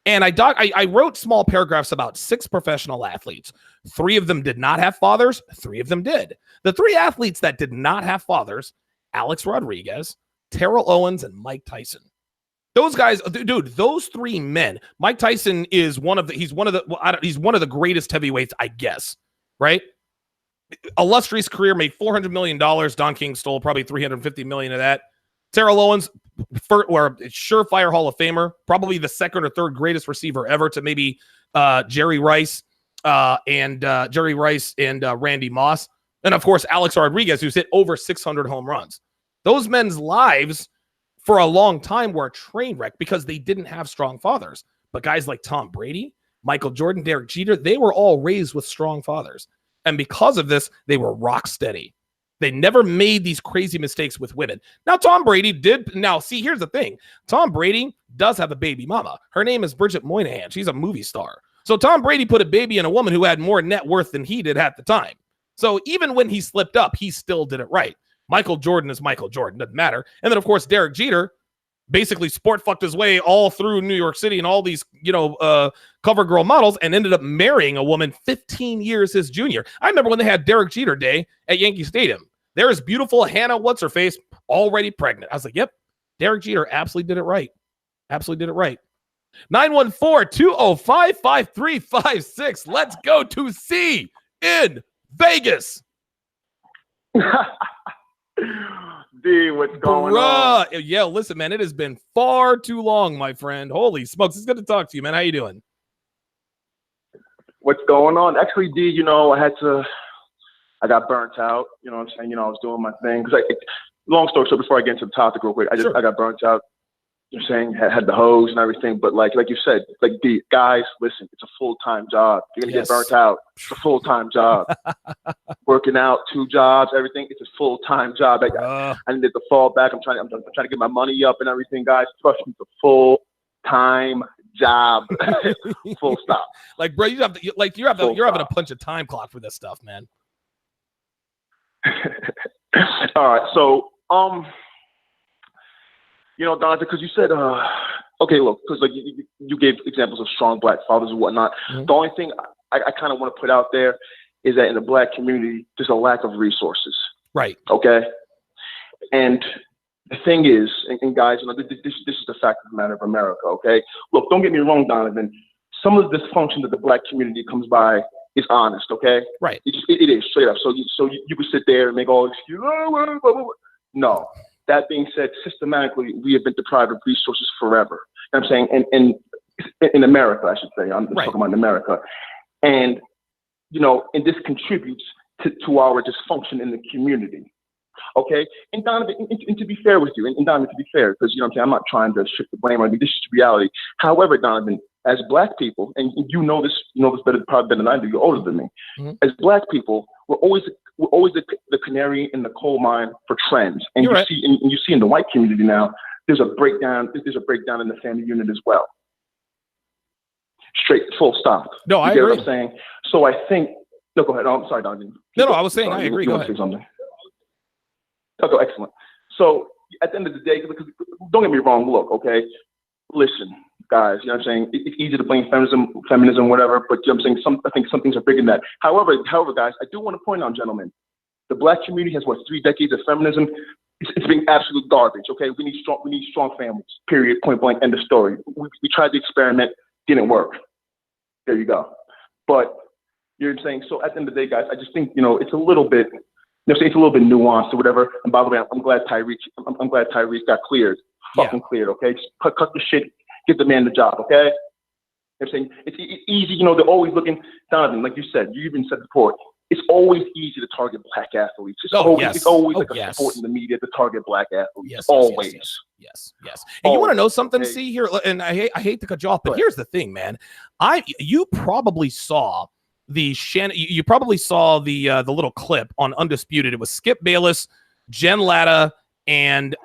And I wrote small paragraphs about 6 professional athletes. 3 of them did not have fathers. 3 of them did. The 3 athletes that did not have fathers: Alex Rodriguez, Terrell Owens, and Mike Tyson. Those guys, dude, those 3 men. Mike Tyson is one of the greatest heavyweights, I guess, right? Illustrious career, made $400 million. Don King stole probably $350 million of that. Terrell Owens, surefire Hall of Famer, probably the 2nd or 3rd greatest receiver ever to maybe Jerry Rice. and Jerry Rice and Randy Moss. And of course, Alex Rodriguez, who's hit over 600 home runs. Those men's lives for a long time were a train wreck because they didn't have strong fathers. But guys like Tom Brady, Michael Jordan, Derek Jeter, they were all raised with strong fathers. And because of this, they were rock steady. They never made these crazy mistakes with women. Now, Tom Brady did. Now, see, here's the thing. Tom Brady does have a baby mama. Her name is Bridget Moynihan. She's a movie star. So Tom Brady put a baby in a woman who had more net worth than he did at the time. So even when he slipped up, he still did it right. Michael Jordan is Michael Jordan. Doesn't matter. And then, of course, Derek Jeter basically sport fucked his way all through New York City and all these, cover girl models and ended up marrying a woman 15 years his junior. I remember when they had Derek Jeter Day at Yankee Stadium. There is beautiful Hannah, what's-her-face, already pregnant. I was like, yep, Derek Jeter absolutely did it right. Absolutely did it right. 914-205-5356. Let's go to C in Vegas. D, what's going on? Yeah, listen, man, it has been far too long, my friend. Holy smokes, it's good to talk to you, man. How you doing? What's going on? Actually, D, I got burnt out. You know what I'm saying? I was doing my thing. Long story short, before I get into the topic real quick, I got burnt out. You know what I'm saying? Had the hose and everything. But like you said, D, guys, listen, it's a full-time job. You're going to get burnt out. It's a full-time job. Working out, 2 jobs, everything. It's a full-time job. I needed to fall back. I'm trying to get my money up and everything, guys. Trust me, it's a full-time job. Full stop. Like, bro, you're having a punch a time clock for this stuff, man. All right, so Donovan, because you said okay, look, because you gave examples of strong black fathers and whatnot. Mm-hmm. The only thing I kind of want to put out there is that in the black community there's a lack of resources. Right. Okay. And the thing is, and guys, this is the fact of the matter of America. Okay. Look, don't get me wrong, Donovan. Some of the dysfunction that the black community comes by is honest, okay? Right. It is straight up. So you could sit there and make all excuses. No. That being said, systematically, we have been deprived of resources forever. You know what I'm saying? And in America, I should say. I'm talking about in America. And, and this contributes to our dysfunction in the community. Okay? And Donovan, and to be fair with you, and Donovan, to be fair, because, I'm not trying to shift the blame on you. This is reality. However, Donovan, as black people, and you know this probably better than I do. You're older than me. Mm-hmm. As black people, we're always the canary in the coal mine for trends. And you see in the white community now, there's a breakdown in the family unit as well. Straight, full stop. No, I agree. What I'm saying? So I think. No, go ahead. No, I'm sorry, Donovan. No, I was saying I agree. Go ahead. Something. Okay, excellent. So at the end of the day, because don't get me wrong. Look, okay, listen, guys. You know what I'm saying? It's easy to blame feminism, whatever. But you know what I'm saying? I think some things are bigger than that. However, guys, I do want to point out, gentlemen, the black community has 3 decades of feminism. It's been absolute garbage. Okay, we need strong families. Period. Point blank. End of story. We tried the experiment, didn't work. There you go. But you're saying, so at the end of the day, guys, I just think it's a little bit. It's a little bit nuanced or whatever. And by the way, I'm glad TYREEK got cleared. Fucking cleared. Okay, just cut the shit. Give the man the job. Okay. I'm saying it's easy. They're always looking. Donovan, like you said, you even said before. It's always easy to target black athletes. It's always a sport in the media to target black athletes. Yes, always. Yes. And you want to know something? Okay. See here, and I hate to cut you off, but here's the thing, man. You probably saw the you probably saw the little clip on Undisputed. It was Skip Bayless, Jen Latta, and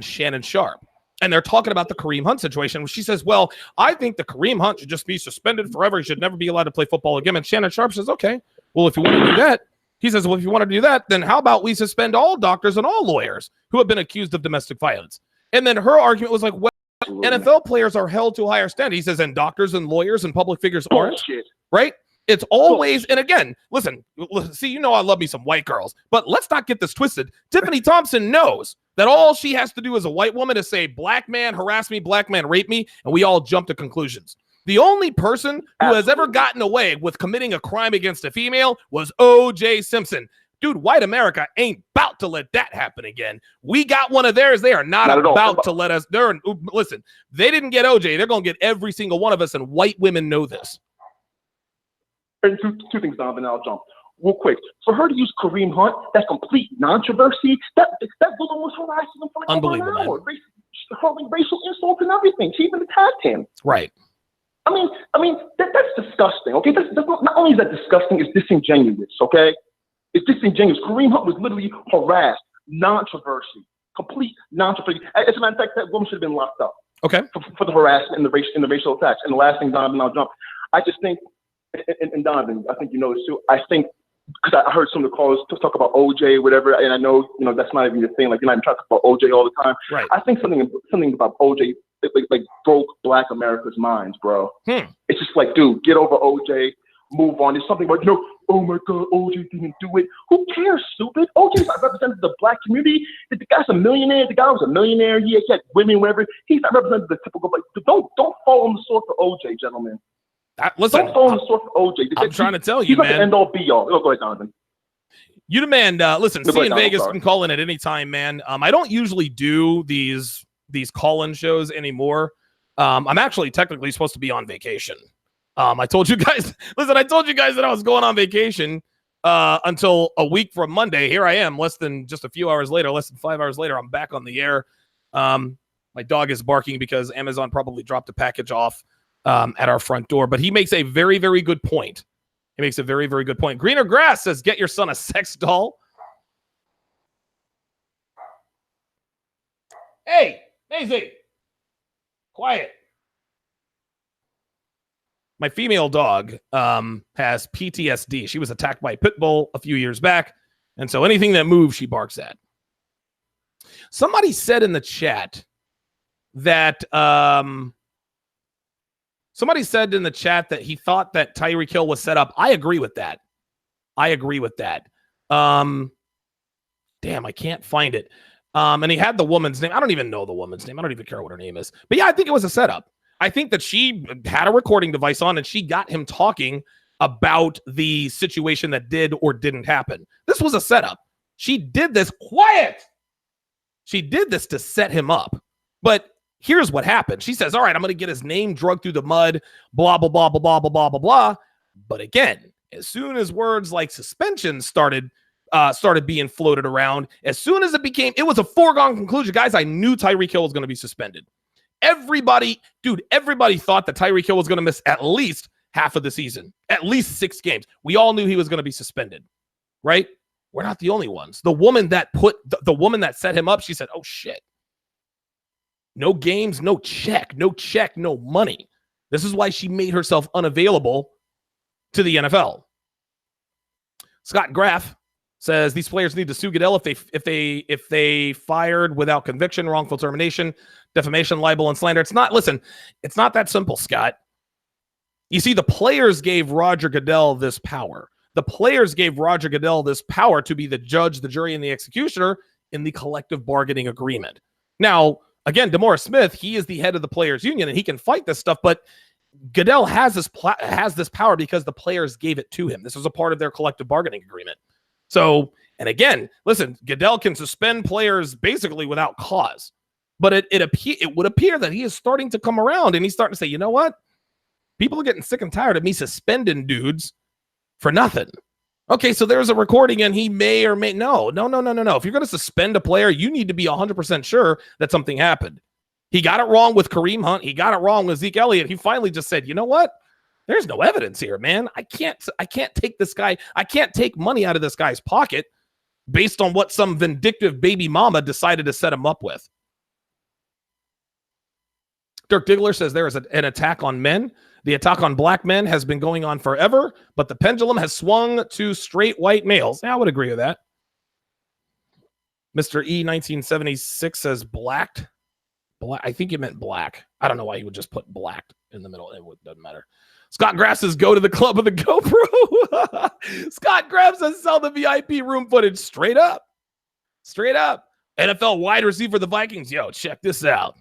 Shannon Sharpe. And they're talking about the Kareem Hunt situation. She says, well, I think the Kareem Hunt should just be suspended forever. He should never be allowed to play football again. And Shannon Sharpe says, okay, well, if you want to do that, he says, well, if you want to do that, then how about we suspend all doctors and all lawyers who have been accused of domestic violence? And then her argument was like, well, NFL players are held to a higher standard. He says, and doctors and lawyers and public figures aren't, right? It's always, and again, listen, see, I love me some white girls, but let's not get this twisted. Tiffany Thompson knows that all she has to do as a white woman is say, black man harassed me, black man raped me, and we all jump to conclusions. The only person who has ever gotten away with committing a crime against a female was O.J. Simpson. Dude, white America ain't about to let that happen again. We got one of theirs. They are not about to let us. Listen, they didn't get O.J. They're going to get every single one of us, and white women know this. And two things, Donovan, and I'll jump. Real quick, for her to use Kareem Hunt, that complete controversy, that woman was harassing him for like over an hour, hurling racial insults and everything. She even attacked him. Right. I mean, that's disgusting. Okay, that's not only is that disgusting, it's disingenuous. Okay, it's disingenuous. Kareem Hunt was literally harassed, controversy, complete controversy. As a matter of fact, that woman should have been locked up. Okay. For the harassment and the racial attacks. And the last thing, Donovan, I'll jump. I just think, and Donovan, I think you know this too. I think, because I heard some of the callers talk about OJ or whatever, and I know that's not even your thing. Like, you're not even talking about OJ all the time. Right. I think something about OJ like broke Black America's minds, bro. It's just like, dude, get over OJ, move on. There's something like, oh my God, OJ didn't do it. Who cares, stupid? OJ's not representing the Black community. The guy's a millionaire. The guy was a millionaire. He had women, whatever. He's not representing the typical Black. Don't fall on the sword for OJ, gentlemen. Listen, don't fall on the sword for OJ. I'm trying to tell you, he's man. He's not the end all be all. Go ahead, Donovan. You demand. Listen, Go C ahead, in Vegas sorry. can call in at any time, man. I don't usually do these call-in shows anymore. I'm actually technically supposed to be on vacation. I told you guys. Listen, I told you guys that I was going on vacation until a week from Monday. Here I am, less than 5 hours later. I'm back on the air. My dog is barking because Amazon probably dropped a package off at our front door. But he makes a very, very good point. He makes a very, very good point. Greener Grass says, get your son a sex doll. Hey, Maisie. Quiet. My female dog has PTSD. She was attacked by a pit bull a few years back. And so anything that moves, she barks at. Somebody said in the chat that he thought that Tyreek Hill was set up. I agree with that. Damn, I can't find it. And he had the woman's name. I don't even know the woman's name. I don't even care what her name is. But yeah, I think it was a setup. I think that she had a recording device on and she got him talking about the situation that did or didn't happen. This was a setup. She did this. Quiet. She did this to set him up. But here's what happened. She says, all right, I'm going to get his name dragged through the mud, blah, blah, blah, blah, blah, blah, blah, blah, blah. But again, as soon as words like suspension started being floated around, as soon as it was a foregone conclusion. Guys, I knew Tyreek Hill was going to be suspended. Everybody thought that Tyreek Hill was going to miss at least half of the season, at least 6 games. We all knew he was going to be suspended, right? We're not the only ones. The woman that the woman that set him up, she said, oh shit. No games, no check, no money. This is why she made herself unavailable to the NFL. Scott Graff says these players need to sue Goodell if they fired without conviction, wrongful termination, defamation, libel, and slander. It's not that simple, Scott. You see, the players gave Roger Goodell this power. The players gave Roger Goodell this power to be the judge, the jury, and the executioner in the collective bargaining agreement. Now, again, DeMaurice Smith, he is the head of the players union and he can fight this stuff, but Goodell has this power because the players gave it to him. This was a part of their collective bargaining agreement. So, and again, listen, Goodell can suspend players basically without cause, but it would appear that he is starting to come around and he's starting to say, you know what? People are getting sick and tired of me suspending dudes for nothing. Okay, so there's a recording and he may or may no. If you're going to suspend a player, you need to be 100% sure that something happened. He got it wrong with Kareem Hunt. He got it wrong with Zeke Elliott. He finally just said, you know what? There's no evidence here, man. I can't take this guy. I can't take money out of this guy's pocket based on what some vindictive baby mama decided to set him up with. Dirk Diggler says there is an attack on men. The attack on black men has been going on forever, but the pendulum has swung to straight white males. Yeah, I would agree with that. Mr. E 1976 says blacked. I think he meant black. I don't know why he would just put blacked in the middle. It doesn't matter. Scott Graff says go to the club with the GoPro. Scott Graff says sell the VIP room footage. Straight up. NFL wide receiver the Vikings. Yo, check this out.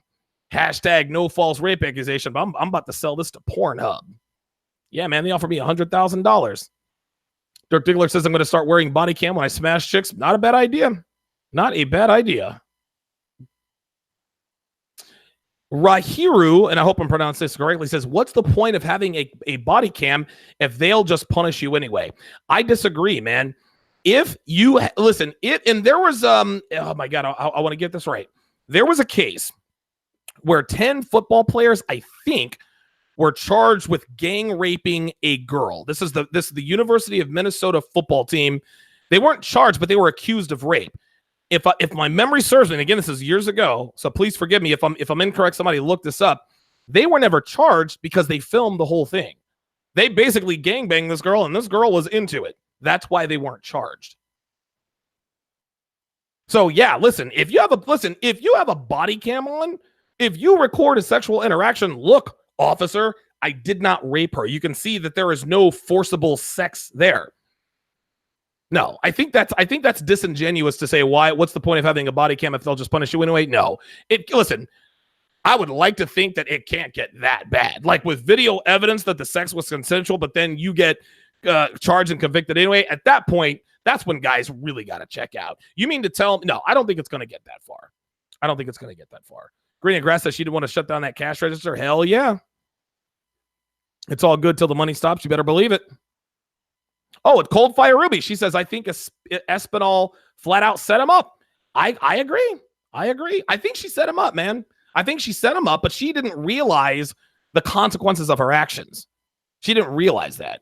Hashtag no false rape accusation. But I'm about to sell this to Pornhub. Yeah, man, they offered me $100,000. Dirk Diggler says I'm going to start wearing body cam when I smash chicks. Not a bad idea. Not a bad idea. Rahiru, and I hope I'm pronouncing this correctly, says, what's the point of having a body cam if they'll just punish you anyway? I disagree, man. If you listen, and there was oh my God, I want to get this right. There was a case where 10 football players, I think, were charged with gang raping a girl. This is the University of Minnesota football team. They weren't charged, but they were accused of rape. If my memory serves me, and again, this is years ago, so please forgive me if I'm incorrect. Somebody look this up. They were never charged because they filmed the whole thing. They basically gangbanged this girl, and this girl was into it. That's why they weren't charged. So yeah, listen. If you have a body cam on, if you record a sexual interaction, look, officer, I did not rape her. You can see that there is no forcible sex there. No, I think that's disingenuous to say what's the point of having a body cam if they'll just punish you anyway? No. Listen, I would like to think that it can't get that bad. Like with video evidence that the sex was consensual, but then you get charged and convicted anyway. At that point, that's when guys really got to check out. You mean to tell me? No, I don't think it's going to get that far. I don't think it's going to get that far. Green and Grass says she didn't want to shut down that cash register. Hell yeah. It's all good till the money stops. You better believe it. Oh, it's Cold Fire Ruby. She says, I think Espinal flat out set him up. I agree. I think she set him up, man. I think she set him up, but she didn't realize the consequences of her actions. She didn't realize that.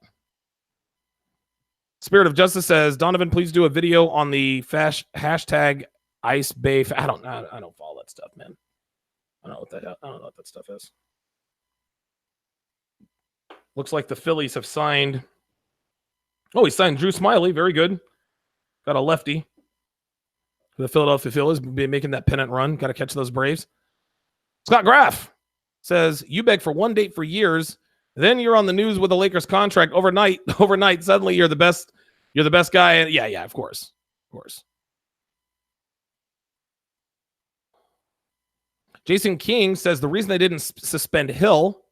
Spirit of Justice says, Donovan, please do a video on the hashtag Ice Bay. I don't follow that stuff, man. I don't know what that stuff is. Looks like the Phillies have signed. Oh, he signed Drew Smiley. Very good. Got a lefty. The Philadelphia Phillies be making that pennant run. Got to catch those Braves. Scott Graff says, you beg for one date for years. Then you're on the news with a Lakers contract overnight. Suddenly you're the best guy. And yeah, of course. Jason King says the reason they didn't suspend Hill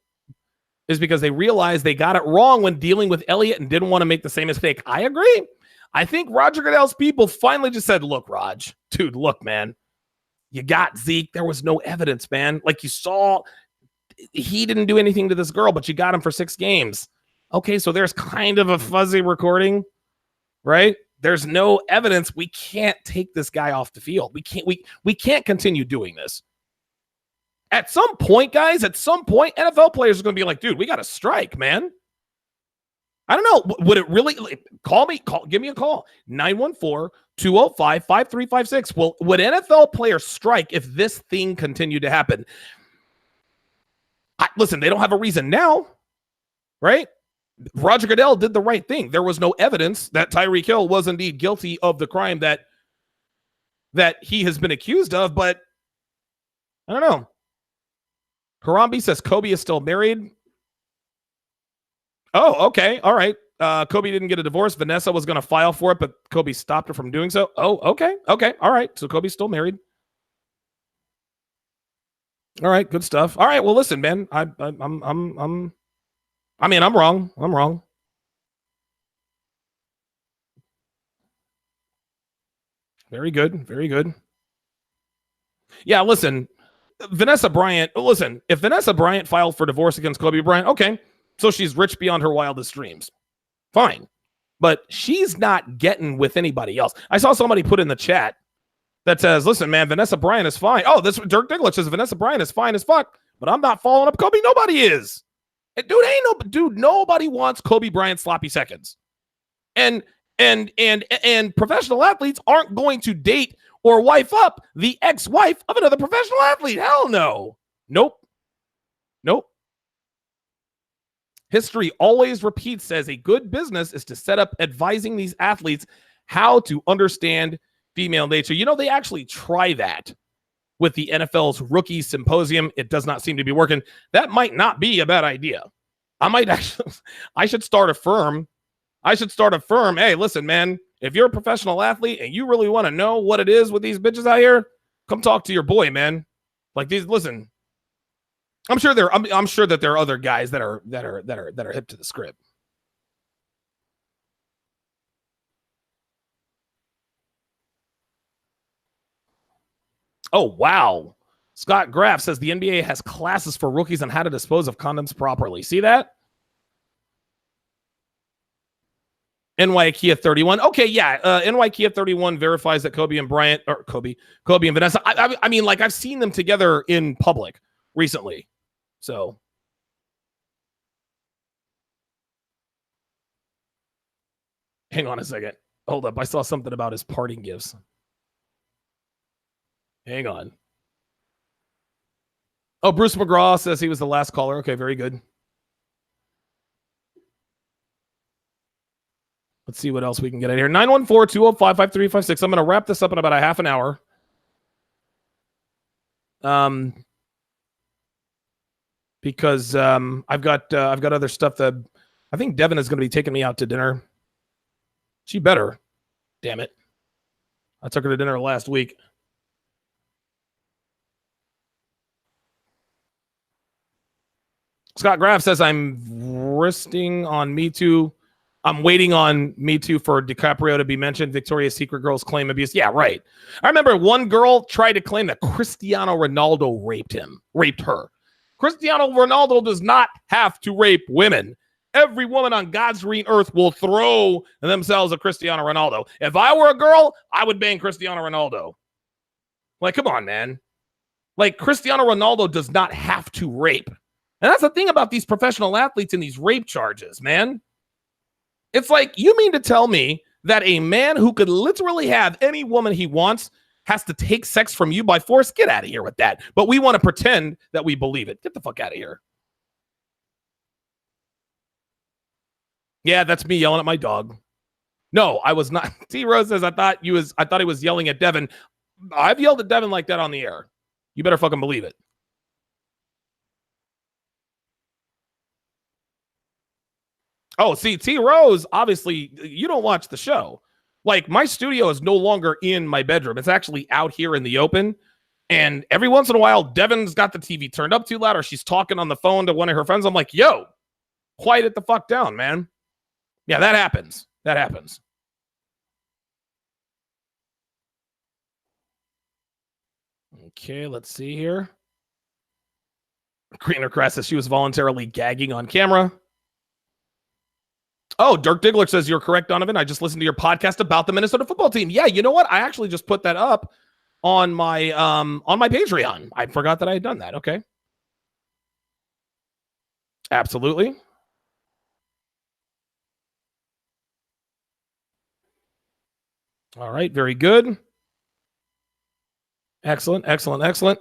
is because they realized they got it wrong when dealing with Elliott and didn't want to make the same mistake. I agree. I think Roger Goodell's people finally just said, look, Raj, dude, look, man, you got Zeke. There was no evidence, man. Like you saw, he didn't do anything to this girl, but you got him for 6 games. Okay, so there's kind of a fuzzy recording, right? There's no evidence. We can't take this guy off the field. We can't continue doing this. At some point, guys, NFL players are going to be like, dude, we got to strike, man. I don't know. Would it really give me a call. 914-205-5356. Well, would NFL players strike if this thing continued to happen? Listen, they don't have a reason now, right? Roger Goodell did the right thing. There was no evidence that Tyreek Hill was indeed guilty of the crime that he has been accused of, but I don't know. Harambe says Kobe is still married. Oh, okay. All right. Kobe didn't get a divorce. Vanessa was going to file for it, but Kobe stopped her from doing so. Oh, okay. Okay. All right. So Kobe's still married. All right. Good stuff. All right. Well, listen, man, I'm wrong. I'm wrong. Very good. Very good. Yeah. Listen, Vanessa Bryant, listen, if Vanessa Bryant filed for divorce against Kobe Bryant, okay, so she's rich beyond her wildest dreams. Fine. But she's not getting with anybody else. I saw somebody put in the chat that says, listen, man, Vanessa Bryant is fine. Oh, this Dirk Diggler says Vanessa Bryant is fine as fuck, but I'm not following up Kobe. Nobody is. Dude, nobody wants Kobe Bryant sloppy seconds. And professional athletes aren't going to date or wife up the ex-wife of another professional athlete. Hell no. Nope. History always repeats, says a good business is to set up advising these athletes how to understand female nature. You know, they actually try that with the NFL's rookie symposium. It does not seem to be working. That might not be a bad idea. I should start a firm. Hey, listen, man, if you're a professional athlete and you really want to know what it is with these bitches out here, come talk to your boy, man. Like these, listen, I'm sure that there are other guys that are hip to the script. Oh, wow. Scott Graff says the NBA has classes for rookies on how to dispose of condoms properly. See that? NY Kia 31. Okay, yeah. NY Kia 31 verifies that Kobe and Vanessa. I mean, like, I've seen them together in public recently. So. Hang on a second. Hold up. I saw something about his parting gifts. Hang on. Oh, Bruce McGraw says he was the last caller. Okay, very good. Let's see what else we can get out here. 914-205-5356. I'm going to wrap this up in about a half an hour. Because I've got other stuff that I think Devin is going to be taking me out to dinner. She better. Damn it. I took her to dinner last week. Scott Graff says I'm resting on Me Too. I'm waiting on Me Too for DiCaprio to be mentioned. Victoria's Secret girls claim abuse. Yeah, right. I remember one girl tried to claim that Cristiano Ronaldo raped her. Cristiano Ronaldo does not have to rape women. Every woman on God's green earth will throw themselves at Cristiano Ronaldo. If I were a girl, I would bang Cristiano Ronaldo. Like, come on, man. Like, Cristiano Ronaldo does not have to rape. And that's the thing about these professional athletes and these rape charges, man. It's like, you mean to tell me that a man who could literally have any woman he wants has to take sex from you by force? Get out of here with that. But we want to pretend that we believe it. Get the fuck out of here. Yeah, that's me yelling at my dog. No, I was not. T Rose says I thought he was yelling at Devin. I've yelled at Devin like that on the air. You better fucking believe it. Oh, see, T Rose, obviously, you don't watch the show. Like, my studio is no longer in my bedroom. It's actually out here in the open. And every once in a while, Devin's got the TV turned up too loud, or she's talking on the phone to one of her friends. I'm like, yo, quiet it the fuck down, man. Yeah, that happens. That happens. Okay, let's see here. Greener Crest says she was voluntarily gagging on camera. Oh, Dirk Diggler says you're correct, Donovan. I just listened to your podcast about the Minnesota football team. Yeah, you know what? I actually just put that up on my Patreon. I forgot that I had done that. Okay. Absolutely. All right, very good. Excellent, excellent, excellent.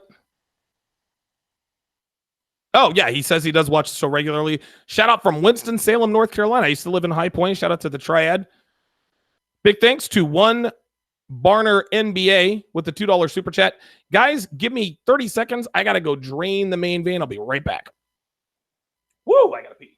Oh, yeah, he says he does watch the show regularly. Shout out from Winston-Salem, North Carolina. I used to live in High Point. Shout out to the Triad. Big thanks to One Barner NBA with the $2 super chat. Guys, give me 30 seconds. I got to go drain the main vein. I'll be right back. Woo, I got to pee.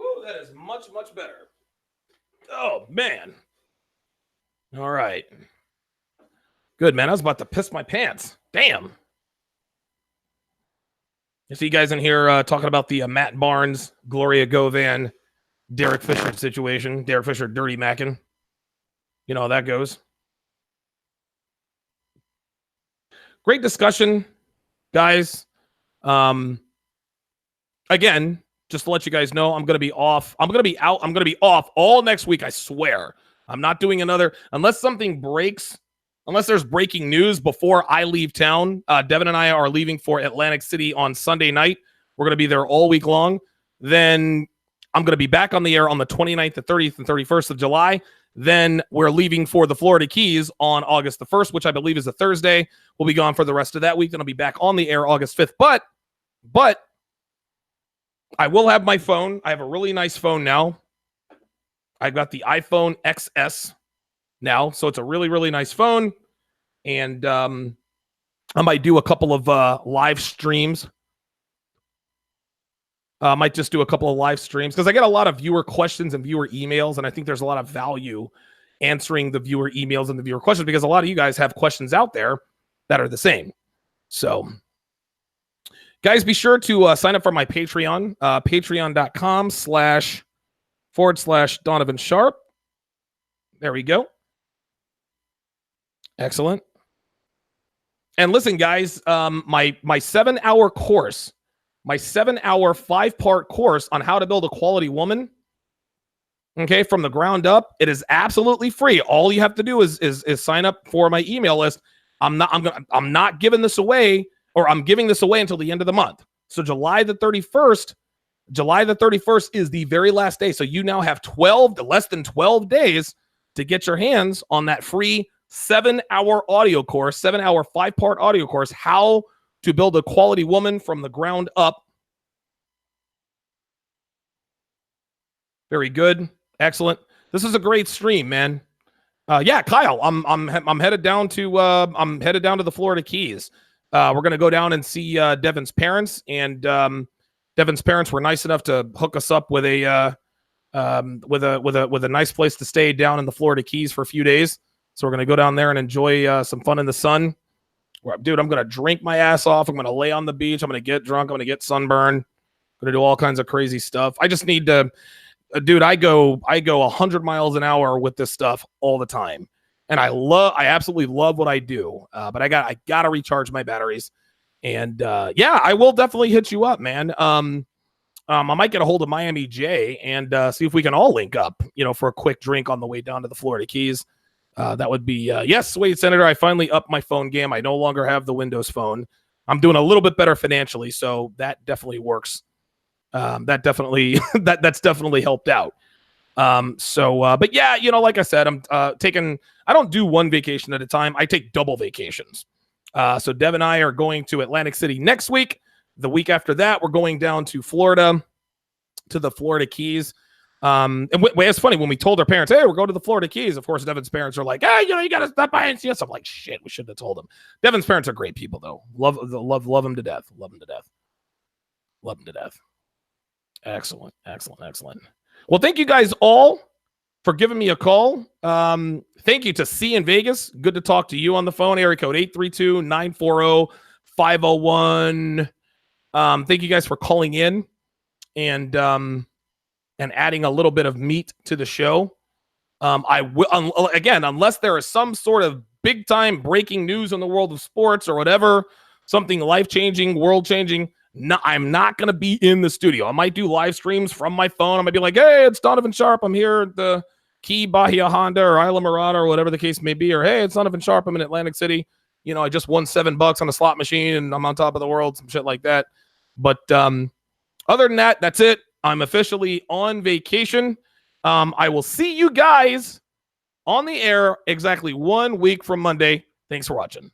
Ooh, that is much, much better. Oh, man. All right. Good, man. I was about to piss my pants. Damn. I see you guys in here talking about the Matt Barnes, Gloria Govan, Derek Fisher situation. Derek Fisher dirty macking. You know how that goes. great discussion, guys. Again, just to let you guys know, I'm going to be off. I'm going to be out. I'm going to be off all next week. I swear. I'm not doing another, unless something breaks, unless there's breaking news before I leave town. Devin and I are leaving for Atlantic City on Sunday night. We're going to be there all week long. Then I'm going to be back on the air on the 29th, the 30th, and 31st of July. Then we're leaving for the Florida Keys on August the 1st, which I believe is a Thursday. We'll be gone for the rest of that week. Then I'll be back on the air August 5th. But I will have my phone. I have a really nice phone now. I've got the iPhone XS now. So it's a really, really nice phone. And I might do a couple of live streams. I might just do a couple of live streams because I get a lot of viewer questions and viewer emails. And I think there's a lot of value answering the viewer emails and the viewer questions because a lot of you guys have questions out there that are the same. So, guys, be sure to sign up for my Patreon, patreon.com//Donovan Sharpe. There we go. Excellent. And listen, guys, my 7-hour course, my 7-hour 5-part course on how to build a quality woman, okay, from the ground up, it is absolutely free. All you have to do is sign up for my email list. I'm not giving this away, or I'm giving this away until the end of the month. So July the 31st is the very last day. So you now have less than 12 days to get your hands on that free 7-hour audio course, 7-hour 5-part audio course, how to build a quality woman from the ground up. Very good. Excellent. This is a great stream, man. Yeah, Kyle, I'm headed down to the Florida Keys. We're going to go down and see Devin's parents, and Devin's parents were nice enough to hook us up with a nice place to stay down in the Florida Keys for a few days. So we're going to go down there and enjoy some fun in the sun. Dude, I'm going to drink my ass off. I'm going to lay on the beach. I'm going to get drunk. I'm going to get sunburned. I'm going to do all kinds of crazy stuff. I just need to, dude, I go 100 miles an hour with this stuff all the time. And I absolutely love what I do. But I got to recharge my batteries. And yeah, I will definitely hit you up, man. I might get a hold of Miami J and see if we can all link up, for a quick drink on the way down to the Florida Keys. That would be, yes, wait, Senator, I finally upped my phone game. I no longer have the Windows phone. I'm doing a little bit better financially, so that definitely works. That's definitely helped out. But yeah, like I said, I don't do one vacation at a time. I take double vacations. So Dev and I are going to Atlantic City next week. The week after that, we're going down to Florida, to the Florida Keys. And it's funny when we told our parents, hey, we're going to the Florida Keys. Of course, Devin's parents are like, hey, you got to stop by and see us. I'm like, shit, we shouldn't have told them. Devin's parents are great people, though. Love them to death. Love them to death. Love them to death. Excellent. Well, thank you guys all for giving me a call. Thank you to C in Vegas. Good to talk to you on the phone. Area code 832-940-501. Thank you guys for calling in and adding a little bit of meat to the show. I will, again, unless there is some sort of big time breaking news in the world of sports or whatever, something life-changing, world-changing, no, I'm not going to be in the studio. I might do live streams from my phone. I might be like, hey, it's Donovan Sharpe. I'm here at the Key Bahia Honda or Isla Mirada or whatever the case may be. Or, hey, it's Donovan Sharpe. I'm in Atlantic City. I just won $7 on a slot machine and I'm on top of the world, some shit like that. But other than that, that's it. I'm officially on vacation. I will see you guys on the air exactly 1 week from Monday. Thanks for watching.